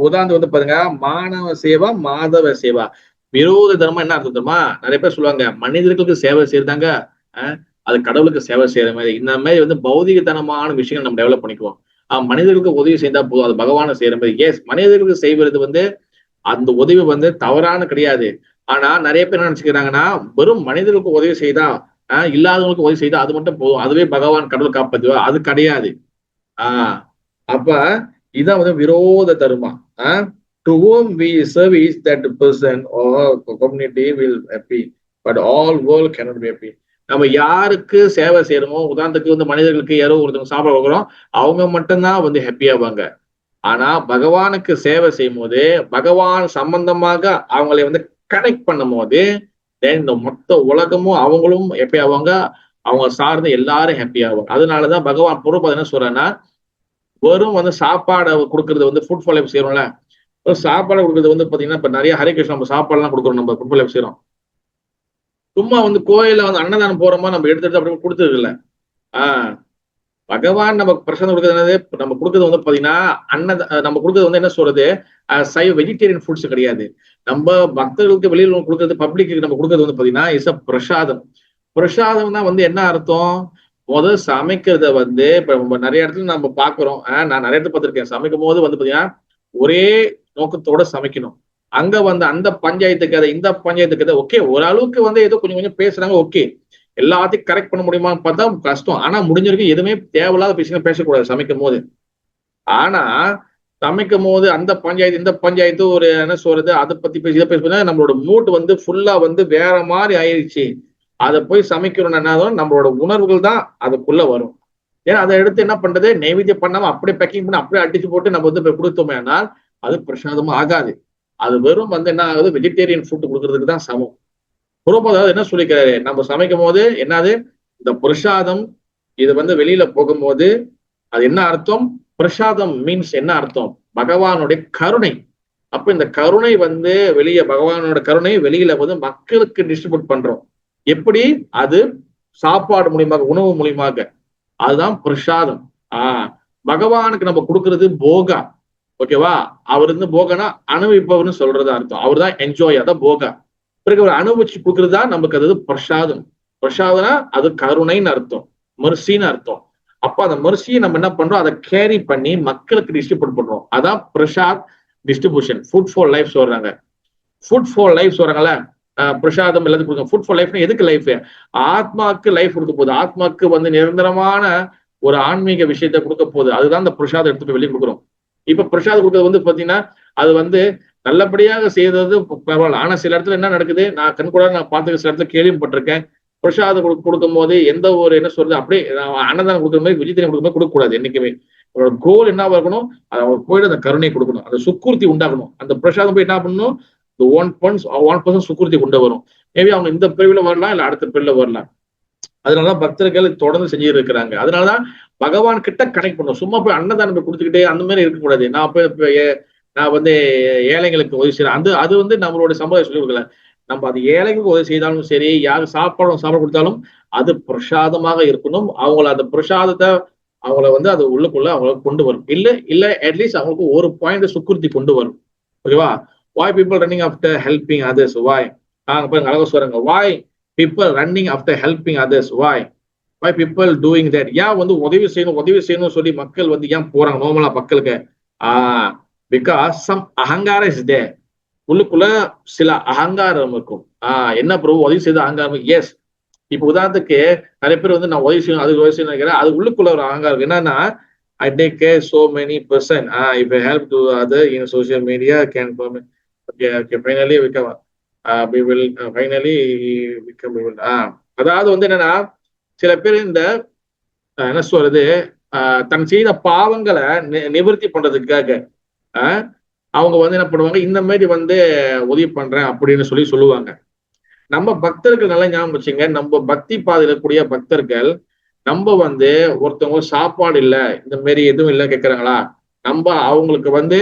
உதாரணம் வந்து பாருங்க, மானவ சேவா, மாதவ சேவா. விரோத தர்மம் என்ன அர்த்தம் தெரியுமா? நிறைய பேர் சொல்லுவாங்க மனிதர்களுக்கு சேவை செய்யறதாங்க அது கடவுளுக்கு சேவை செய்யற மாதிரி. இந்த மாதிரி வந்து பௌதிகத்தனமான விஷயங்கள் நம்ம டெவலப் பண்ணிக்குவோம். மனிதர்களுக்கு உதவி செய்தா போதும், அது பகவானை செய்யற மாதிரி. எஸ், மனிதர்களுக்கு செய்வது வந்து அந்த உதவி வந்து தவறான கிடையாது. ஆனா நிறைய பேர் என்ன நினைச்சுக்கிறாங்கன்னா வெறும் மனிதர்களுக்கு உதவி செய்தா இல்லாதவங்களுக்கு உதவி செய்தா அது மட்டும் போதும், அதுவே பகவான் கடவுள் காப்பாத்துவா. அது கிடையாது. அப்ப இதான் வந்து விரோத தர்மா. To whom we service, that person or community will happy, but all world cannot be happy. நம்ம யாருக்கு சேவை செய்யறோமோ, உதாரணத்துக்கு வந்து மனிதர்களுக்கு யாரோ ஒருத்தவங்க சாப்பிட வைக்கிறோம், அவங்க மட்டும்தான் வந்து ஹாப்பியாவாங்க. ஆனா பகவானுக்கு சேவை செய்யும் போது, பகவான் சம்பந்தமாக அவங்களை வந்து கனெக்ட் பண்ணும் போது இந்த மொத்த உலகமும் அவங்களும் ஹாப்பி ஆவாங்க, அவங்க சார்ந்து எல்லாரும் ஹாப்பி ஆவாங்க. அதனாலதான் பகவான் பொறுப்பு என்ன சொல்றேன்னா, வெறும் வந்து சாப்பாடை கொடுக்கறது வந்து ஃபுட் ஃபார் லைஃப் செய்யறோம்ல, சாப்பாடு கொடுக்கறது வந்து பாத்தீங்கன்னா இப்ப நிறைய ஹரே கிருஷ்ணா நம்ம சாப்பாடு எல்லாம் கொடுக்குறோம், நம்ம ஃபுட் ஃபார் லைஃப் செய்யறோம். சும்மா வந்து கோயில வந்து அன்னதானம் போறோமா நம்ம எடுத்துட்டு அப்படி கொடுத்தது இல்லை. பகவான் நமக்கு பிரசாதம் கொடுக்கறது, நம்ம கொடுக்கறது வந்து பாத்தீங்கன்னா நம்ம கொடுக்கறது வந்து என்ன சொல்றது, சைவ வெஜிடேரியன் ஃபுட்ஸ் கிடையாது. நம்ம பக்தர்களுக்கு வெளியில் கொடுக்கறது, பப்ளிக்கு நம்ம கொடுக்கறது வந்து பாத்தீங்கன்னா இஸ் அ பிரசாதம். பிரசாதம்னா வந்து என்ன அர்த்தம்? முதல் சமைக்கிறத வந்து இப்ப நிறைய இடத்துல நம்ம பாக்குறோம், நான் நிறைய இடத்துல பார்த்திருக்கேன். சமைக்கும் போது வந்து பாத்தீங்கன்னா ஒரே நோக்கத்தோட சமைக்கணும். அங்க வந்து அந்த பஞ்சாயத்துக்கு அதை, இந்த பஞ்சாயத்துக்கு அதை, ஓகே ஓரளவுக்கு வந்து ஏதோ கொஞ்சம் கொஞ்சம் பேசுறாங்க, ஓகே. எல்லாத்தையும் கரெக்ட் பண்ண முடியுமான்னு பார்த்தா கஷ்டம். ஆனா முடிஞ்சிருக்கு எதுவுமே தேவையில்லாத விஷயம் பேசக்கூடாது சமைக்கும் போது. ஆனா சமைக்கும் போது அந்த பஞ்சாயத்து இந்த பஞ்சாயத்து ஒரு என்ன சொல்றது, அதை பத்தி பேசி இதை பேச நம்மளோட மூட் வந்து ஃபுல்லா வந்து வேற மாதிரி ஆயிடுச்சு. அதை போய் சமைக்கணும்னு என்னாலும் நம்மளோட உணர்வுகள் தான் அதுக்குள்ள வரும். ஏன்னா அதை எடுத்து என்ன பண்றது, நைவேத்தியம் பண்ணாம அப்படியே பேக்கிங் பண்ணி அப்படியே அடிச்சு போட்டு நம்ம வந்து கொடுத்தோமே ஆனால் அது பிரசாதமும் ஆகாது. அது வெறும் வந்து என்ன ஆகுது, வெஜிடேரியன் ஃபுட் கொடுக்கறதுக்கு தான் சமம். புறப்பதாவது என்ன சொல்லிக்கிறாரு, நம்ம சமைக்கும் போது என்னது, இந்த பிரசாதம் இது வந்து வெளியில போகும்போது அது என்ன அர்த்தம்? பிரசாதம் மீன்ஸ் என்ன அர்த்தம்? பகவானுடைய கருணை. அப்ப இந்த கருணை வந்து வெளியே, பகவானோட கருணை வெளியில வந்து மக்களுக்கு டிஸ்ட்ரிபியூட் பண்றோம். எப்படி? அது சாப்பாடு மூலியமாக, உணவு மூலியமாக. அதுதான் பிரசாதம். பகவானுக்கு நம்ம கொடுக்கறது போகா. ஓகேவா? அவர் வந்து போகனா அனுபவிப்பவர்னு சொல்றது அர்த்தம். அவர் தான் என்ஜாய், அதான் போகா. பிறகு அவர் அனுபவிச்சு கொடுக்கறது தான் நமக்கு அது பிரசாதம். பிரசாதம்னா அது கருணைன்னு அர்த்தம், மெர்சின்னு அர்த்தம். அப்ப அந்த மெர்சியை நம்ம என்ன பண்றோம், அதை கேரி பண்ணி மக்களுக்கு டிஸ்ட்ரிபியூட் பண்றோம். அதான் Prasad distribution. Food for life சொல்றாங்க. ஃபுட் ஃபார் லைஃப் சொல்றாங்கல்ல, பிரசாதம் எல்லாத்துக்கும் கொடுக்கும். ஃபுட் ஃபார் லைஃப்னா எதுக்கு லைஃப்? ஆத்மாக்கு லைஃப் கொடுக்க போகுது. ஆத்மாக்கு வந்து நிரந்தரமான ஒரு ஆன்மீக விஷயத்த கொடுக்க போகுது. அதுதான் இந்த பிரசாதம் எடுத்துட்டு வெளியே கொடுக்குறோம். இப்ப பிரசாதம் கொடுக்கறது வந்து பாத்தீங்கன்னா அது வந்து நல்லபடியாக செய்யறது பரவாயில்ல. ஆனா சில இடத்துல என்ன நடக்குது, நான் கண்கூட நான் பார்த்துக்க சில இடத்துல கேள்விப்பட்டிருக்கேன். பிரசாதம் கொடுக்கும் போது எந்த ஒரு என்ன சொல்றது, அப்படியே அன்னதானம் கொடுக்குற மாதிரி வெஜிடேரியன் கொடுக்குற மாதிரி கொடுக்கக்கூடாது என்னைக்குமே. அவரோட கோல் என்ன இருக்கணும், அவர் போயிட்டு அந்த கருணை கொடுக்கணும், அந்த சுக்குர்த்தி உண்டாகணும். அந்த பிரசாதம் போய் என்ன பண்ணணும், இந்த 1% சுக்குர்த்தி கொண்டு வரும். மேபி அவங்க இந்த பிரிவுல வரலாம், இல்ல அடுத்த பிரிவுல வரலாம். அதனாலதான் பக்தர்கள் தொடர்ந்து செஞ்சு இருக்கிறாங்க. அதனாலதான் பகவான் கிட்ட கனெக்ட் பண்ணும். சும்மா போய் அன்னதானம் போய் கொடுத்துக்கிட்டே அந்த மாதிரி இருக்கக்கூடாது. நான் வந்து ஏழைங்களுக்கு உதவி செய்யறேன், அது வந்து நம்மளோட சமுதாய சொல்லி கொடுக்கல. நம்ம அது ஏழைகளுக்கு உதவி செய்தாலும் சரி, யாரு சாப்பாடு கொடுத்தாலும் அது பிரசாதமாக இருக்கணும். அவங்கள அந்த பிரசாதத்தை அவங்கள வந்து அது உள்ளுக்குள்ள அவங்கள கொண்டு வரும். இல்ல அட்லீஸ்ட் அவங்களுக்கு ஒரு பாயிண்ட் சுக்குர்த்தி கொண்டு வரும். ஓகேவா? Why people running after helping others? Why? அழகா சொல்றாங்க, why people running after helping others? Why people doing that? ஏன் வந்து உதவி செய்யணும் சொல்லி மக்கள் வந்து ஏன் போறாங்க நார்மலா மக்களுக்கு? பிகாஸ் சம் அகங்காரம் இஸ் தேர். உள்ளுக்குள்ள சில அகங்காரம் இருக்கும். என்ன பிரபு உதவி செய்த அகங்காரம்? எஸ். இப்ப உதாரணத்துக்கு நிறைய பேர் வந்து நான் உதவி செய்யணும், அதுக்கு உதவி செய்யணும் நினைக்கிறேன். அது உள்ளுக்குள்ள ஒரு அகங்காரம் என்னன்னா, I take care so many person. If I help to other in social media can finally become we will finally become we will. அதாவது வந்து என்னன்னா, சில பேர் இந்த என்ன சொல்றது, தன் செய்த பாவங்களை நிவர்த்தி பண்றதுக்காக அவங்க வந்து என்ன பண்ணுவாங்க, இந்த மாதிரி வந்து உதவி பண்றேன் அப்படின்னு சொல்லுவாங்க. நம்ம பக்தர்கள் நல்லா ஞாபகம் வச்சுங்க, நம்ம பக்தி பாதையில கூடிய பக்தர்கள் நம்ம வந்து ஒருத்தவங்க சாப்பாடு இல்லை, இந்த மாதிரி எதுவும் இல்லை கேட்கறாங்களா, நம்ம அவங்களுக்கு வந்து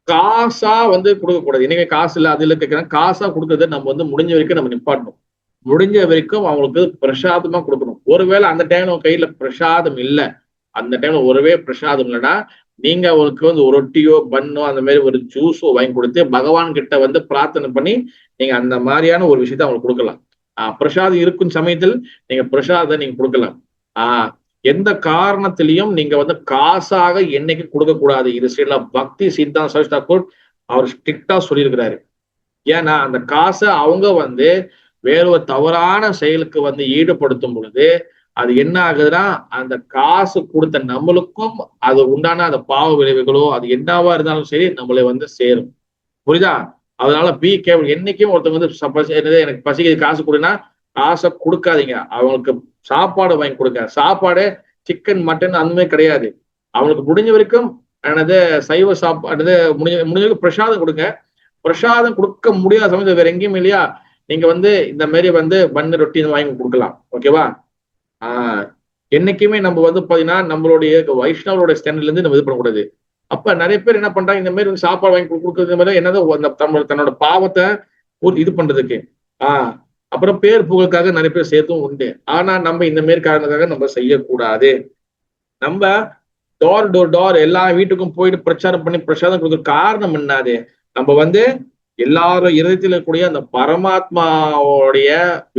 காசா வந்து கொடுக்கக்கூடாது. இன்னைக்கு காசு இல்லை, அது இல்லை கேட்கறாங்க, காசா கொடுக்கறத நம்ம வந்து முடிஞ்ச வரைக்கும் நம்ம நிப்பாட்டணும். முடிஞ்ச வரைக்கும் அவங்களுக்கு பிரசாதமா கொடுக்கணும். ஒருவேளை அந்த டைம்ல கையில பிரசாதம் இல்லை, அந்த டைம்ல ஒருவே பிரசாதம் இல்லைன்னா நீங்க அவங்களுக்கு வந்து ஒரு ரொட்டியோ பன்னோ அந்த மாதிரி ஒரு ஜூஸோ வாங்கி கொடுத்து பகவான் கிட்ட வந்து பிரார்த்தனை பண்ணி நீங்க அந்த மாதிரியான ஒரு விஷயத்த அவங்களுக்கு கொடுக்கலாம். பிரசாதம் இருக்கும் சமயத்தில் நீங்க பிரசாதம் நீங்க கொடுக்கலாம். எந்த காரணத்திலையும் நீங்க வந்து காசாக என்னைக்கு கொடுக்க கூடாது. இது ஸ்ரீல பக்தி சித்தாந்த சரஸ்வதி தாக்கூர் அவர் ஸ்ட்ரிக்டா சொல்லியிருக்கிறாரு. ஏன்னா அந்த காசை அவங்க வந்து வேற ஒரு தவறான செயலுக்கு வந்து ஈடுபடுத்தும் பொழுது அது என்ன ஆகுதுன்னா அந்த காசு கொடுத்த நம்மளுக்கும் அது உண்டான அந்த பாவ விளைவுகளோ அது என்னவா இருந்தாலும் சரி நம்மளை வந்து சேரும். புரியுதா? அதனால பி கேவல். என்னைக்கும் ஒருத்தவங்க வந்து எனக்கு பசிக்கு காசு கொடுன்னா காசை கொடுக்காதீங்க, அவங்களுக்கு சாப்பாடு வாங்கி கொடுங்க. சாப்பாடு சிக்கன் மட்டன் அந்த மாதிரி கிடையாது. அவங்களுக்கு முடிஞ்ச வரைக்கும் எனது சைவ சாப்பாடு முடிஞ்ச பிரசாதம் கொடுங்க. பிரசாதம் கொடுக்க முடியாத சமயத்தில் வேற எங்கேயும் இல்லையா, நீங்க வந்து இந்த மாதிரி வந்து பண்ணு ரொட்டி வாங்கி கொடுக்கலாம். ஓகேவா? என்னைக்குமே நம்ம வந்து பாத்தீங்கன்னா நம்மளுடைய வைஷ்ணவரோட ஸ்டாண்டர்ட்ல இருந்து நம்ம இது பண்ணக்கூடாது. அப்ப நிறைய பேர் என்ன பண்றாங்க, இந்த மாதிரி வந்து சாப்பாடு வாங்கி கொடுக்கறது மாதிரி என்னதான் தன்னோட பாவத்தை இது பண்றதுக்கு அப்புறம் பேர் புகழுக்காக நிறைய பேர் சேர்த்தும் உண்டு. ஆனா நம்ம இந்த மாதிரி காரணத்துக்காக நம்ம செய்யக்கூடாது. நம்ம டோர் எல்லா வீட்டுக்கும் போயிட்டு பிரச்சாரம் பண்ணி பிரசாதம் கொடுக்குற காரணம் என்னது, நம்ம வந்து எல்லாரும் இருதயத்தில் இருக்கக்கூடிய அந்த பரமாத்மாவோடைய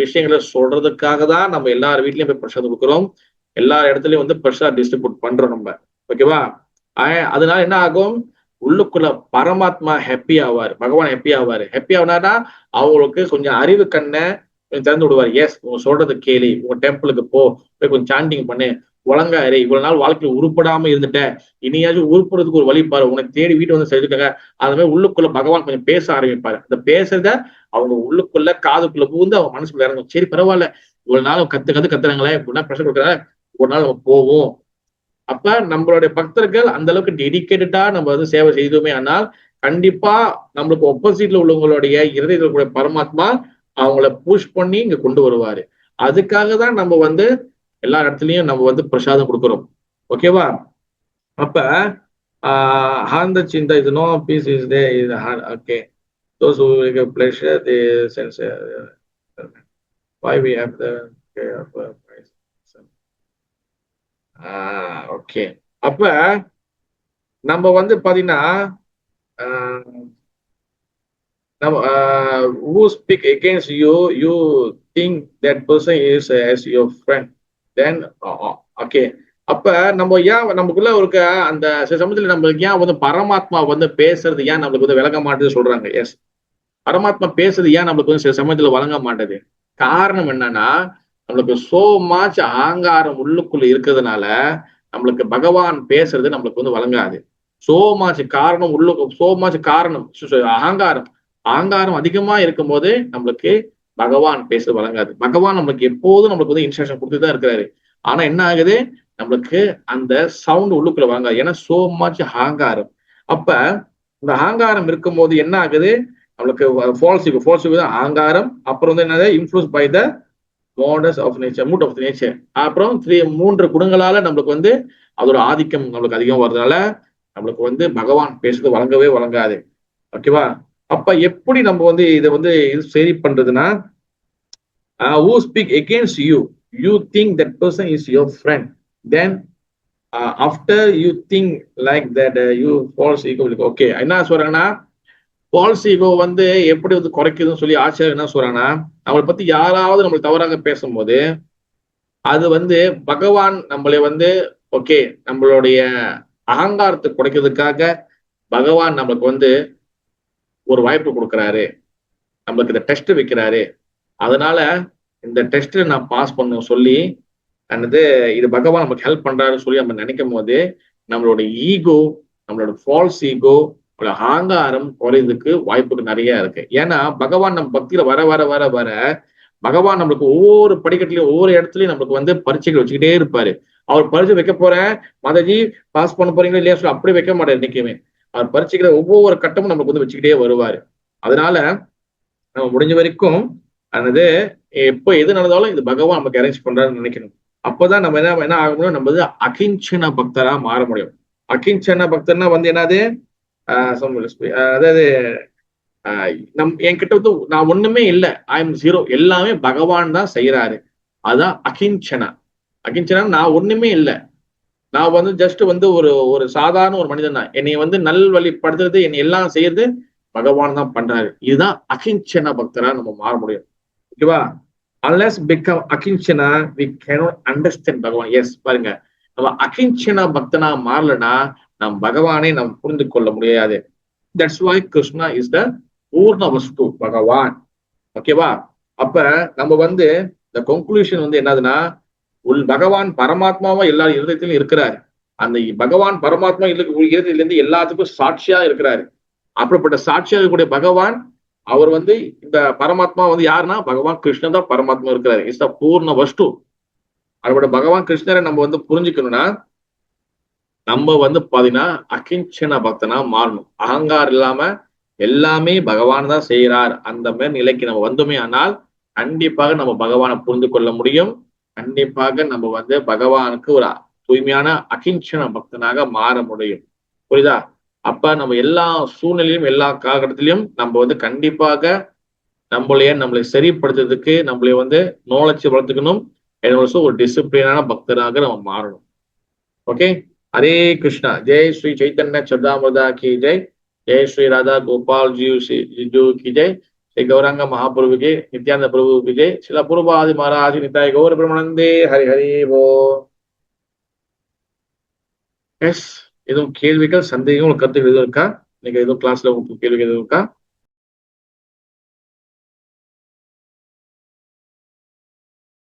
விஷயங்களை சொல்றதுக்காக தான் நம்ம எல்லார் வீட்லயும் போய் பிரசாதம் கொடுக்குறோம். எல்லா இடத்துலயும் வந்து பிரசாத் டிஸ்ட்ரிபியூட் பண்றோம் நம்ம. ஓகேவா? அதனால என்ன ஆகும், உள்ளுக்குள்ள பரமாத்மா ஹாப்பி ஆவார், பகவான் ஹாப்பி ஆவாரு. ஹாப்பி ஆகுனானா அவங்களுக்கு கொஞ்சம் அறிவு கண்ணை திறந்து விடுவார். எஸ், உங்க சொல்றது கேளு, உங்க டெம்பிளுக்கு போய் கொஞ்சம் சாண்டிங் பண்ணு, ஒழுங்கா இரு, இவ்வளவு நாள் வாழ்க்கையில உருப்படாம இருந்துட்டேன், இனியாச்சும் உருப்படுறதுக்கு ஒரு வழி பாரு, உனக்கு தேடி வீட்டு வந்து செஞ்சுருக்காங்க. அது மாதிரி உள்ளுக்குள்ள பகவான் கொஞ்சம் பேச ஆரம்பிப்பாரு. அந்த பேசுறத அவங்க உள்ளுக்குள்ள காதுக்குள்ள புகுந்து அவங்க மனசுக்குள்ள இறங்கும். சரி பரவாயில்ல, இவ்வளவு நாள் கத்துறாங்களே, இப்படின்னா பிரச்சனை கொடுக்குறாங்க, ஒரு நாள் நம்ம போவோம். அப்ப நம்மளுடைய பக்தர்கள் அந்த அளவுக்கு டெடிக்கேட்டடா நம்ம வந்து சேவை செய்தோமே ஆனால் கண்டிப்பா நம்மளுக்கு ஒப்போசிட்ல உள்ளவங்களுடைய இருதயத்தில் கூட பரமாத்மா அவங்கள புஷ் பண்ணி இங்க கொண்டு வருவாரு. அதுக்காக தான் நம்ம வந்து எல்லா இடத்துலயும் நம்ம வந்து பிரசாதம் கொடுக்குறோம். ஓகேவா? அப்ப அந்த சிந்தா இது no peace is there is okay those who get pleasure they sense why we have the okay. அப்ப நம்ம வந்து பாத்தீங்கன்னா நம்ம who speak against you, you think that person is as your friend, then okay. அப்ப நம்ம ஏன் நமக்குள்ள இருக்க அந்த சில சமயத்துல நம்மளுக்கு ஏன் வந்து பரமாத்மா வந்து பேசுறது ஏன் நம்மளுக்கு வந்து விளங்க மாட்டேது சொல்றாங்க. எஸ், பரமாத்மா பேசுறது ஏன் நம்மளுக்கு வந்து சில சமயத்துல வழங்க மாட்டேது, காரணம் என்னன்னா நம்மளுக்கு சோ மச் அகங்காரம் உள்ளுக்குள்ள இருக்கிறதுனால நம்மளுக்கு பகவான் பேசுறது நம்மளுக்கு வந்து வழங்காது. சோ மச் காரணம் அகங்காரம் அதிகமா இருக்கும் போது நம்மளுக்கு பகவான் பேசுறது வழங்காது. பகவான் நம்மளுக்கு எப்போதும் நம்மளுக்கு வந்து இன்ஸ்ட்ரக்ஷன் கொடுத்துதான் இருக்கிறாரு. ஆனா என்ன ஆகுது, நம்மளுக்கு அந்த சவுண்ட் உள்ளுக்குள்ள வழங்காது. ஏன்னா சோ மச் அகங்காரம். அப்ப இந்த அகங்காரம் இருக்கும்போது என்ன ஆகுது, நம்மளுக்கு ஃபால்ஸ் அகங்காரம், அப்புறம் வந்து என்னது influence by the mode of nature. அப்புறம் 3 குணங்களால நம்மளுக்கு வந்து அதோட ஆதிக்கம் நம்மளுக்கு அதிகம் வர்றதுனால நம்மளுக்கு வந்து பகவான் பேசுறது வழங்காது. ஓகேவா? அப்ப எப்படி நம்ம வந்து இதை வந்து சரி பண்றதுன்னா, who speak against you, you think that person is your friend, then after you think like that you false ego. Okay, என்ன சொல்றாங்கன்னா ஃபால்ஸ் ஈகோ வந்து எப்படி வந்து குறைக்குதுன்னு சொல்லி ஆச்சாரியர் என்ன சொல்றாங்கன்னா, நம்மளை பத்தி யாராவது நம்மளுக்கு தவறாக பேசும்போது அது வந்து பகவான் நம்மளை வந்து ஓகே நம்மளுடைய அகங்காரத்தை குறைக்கிறதுக்காக பகவான் நம்மளுக்கு வந்து ஒரு வாய்ப்பு கொடுக்குறாரு, நம்மளுக்கு இந்த டெஸ்ட் வைக்கிறாரு. அதனால இந்த டெஸ்ட் நான் பாஸ் பண்ண சொல்லி என்னது இது பகவான் நமக்கு ஹெல்ப் பண்றாருன்னு சொல்லி நம்ம நினைக்கும் போது நம்மளோட ஈகோ, நம்மளோட ஃபால்ஸ் ஈகோ, அகங்காரம் குறையதுக்கு வாய்ப்புகள் நிறைய இருக்கு. ஏன்னா பகவான் நம்ம பக்தியில வர வர வர வர பகவான் நம்மளுக்கு ஒவ்வொரு படிக்கட்டுலயும் ஒவ்வொரு இடத்துலயும் நம்மளுக்கு வந்து பரீட்சைகள் வச்சுக்கிட்டே இருப்பாரு. அவர் பரீட்சை வைக்க போறேன் மாதாஜி பாஸ் பண்ண போறீங்களா இல்லையா சொல்லி அப்படி வைக்க மாட்டார். என்னைக்குமே அவர் பரீட்சைகளை ஒவ்வொரு கட்டமும் நம்மளுக்கு வந்து வச்சுக்கிட்டே வருவாரு. அதனால நம்ம முடிஞ்ச வரைக்கும் என்னது எப்போ எது நடந்தாலும் இது பகவான் நமக்கு அரேஞ்ச் பண்றாருன்னு நினைக்கணும். அப்பதான் நம்ம என்ன ஆக முடியும், நம்ம வந்து அகிஞ்சன பக்தரா மாற முடியும். அகிஞ்சன பக்தர்னா வந்து என்னது, அதாவது என்கிட்ட வந்து நான் ஒண்ணுமே இல்லை, ஐ எம் ஜீரோ, எல்லாமே பகவான் தான் செய்யறாரு. அதான் அகிஞ்சனா. அகிஞ்சனா நான் ஒண்ணுமே இல்லை, நான் வந்து ஜஸ்ட் வந்து ஒரு சாதாரண ஒரு மனிதன் தான், என்னை வந்து நல்வழிப்படுத்துறது, என்னை எல்லாம் செய்யறது பகவான் தான் பண்றாரு. இதுதான் அகிஞ்சன பக்தரா நம்ம மாற முடியும். ஓகேவா? unless become அகிஞ்சனா we cannot understand பகவான். எஸ் பாருங்க, நம்ம அகிஞ்சனா பக்தனா மாறலன்னா நம் பகவானை நாம் புரிந்து கொள்ள முடியாது. That's why Krishna is the பூர்ண வஸ்து, பகவான். ஓகேவா? அப்ப நம்ம வந்து இந்த கன்க்ளூஷன் வந்து என்னதுன்னா, பகவான் பரமாத்மாவா எல்லா இருதயத்திலும் இருக்கிறாரு. அந்த பகவான் பரமாத்மா இருதயத்தில இருந்து எல்லாத்துக்கும் சாட்சியா இருக்கிறாரு. அப்படிப்பட்ட சாட்சியா இருக்கக்கூடிய பகவான், அவர் வந்து இந்த பரமாத்மா வந்து யாருன்னா பகவான் கிருஷ்ணன் தான் பரமாத்மா இருக்கிறாரு. இஸ் த பூர்ண வஸ்து. அதோட பகவான் கிருஷ்ணரை நம்ம வந்து புரிஞ்சுக்கணும்னா நம்ம வந்து பாத்தீங்கன்னா அகிஞ்சன பக்தனா மாறணும். அகங்காரம் இல்லாம எல்லாமே பகவான் தான் செய்யறார் அந்த மாதிரி நிலைக்கு நம்ம வந்தோமே ஆனால் கண்டிப்பாக நம்ம பகவானை புரிந்து கொள்ள முடியும். கண்டிப்பாக நம்ம வந்து பகவானுக்கு ஒரு தூய்மையான அகிஞ்சன பக்தனாக மாற முடியும். புரியுதா? அப்ப நம்ம எல்லா சூழ்நிலையிலும் எல்லா காலகட்டத்திலையும் நம்ம வந்து கண்டிப்பாக நம்மளை சரிப்படுத்துறதுக்கு நம்மளை வந்து நாலேஜ் வளர்த்துக்கணும். ஒரு டிசிப்ளினான பக்தராக நம்ம மாறணும். ஓகே, ஹரே கிருஷ்ணா. ஜெய் ஸ்ரீ சைத்தன்ய சதாமிரதா கி ஜெய். ஜெய் ஸ்ரீ ராதா கோபால் ஜி की जय. श्री गौरांग महाप्रभु की, नित्यानंद प्रभु की जय. श्रील प्रभुपाद महाराज निताय गौर ब्रह्मानंदे. हरि हरि बो. எஸ், எதுவும் கேள்விகள், சந்தேகங்கள், கருத்துக்கள் எதுவும் இருக்கா? நீங்க எதுவும் கிளாஸ்ல உங்களுக்கு கேள்விகள் எதுவும் இருக்கா?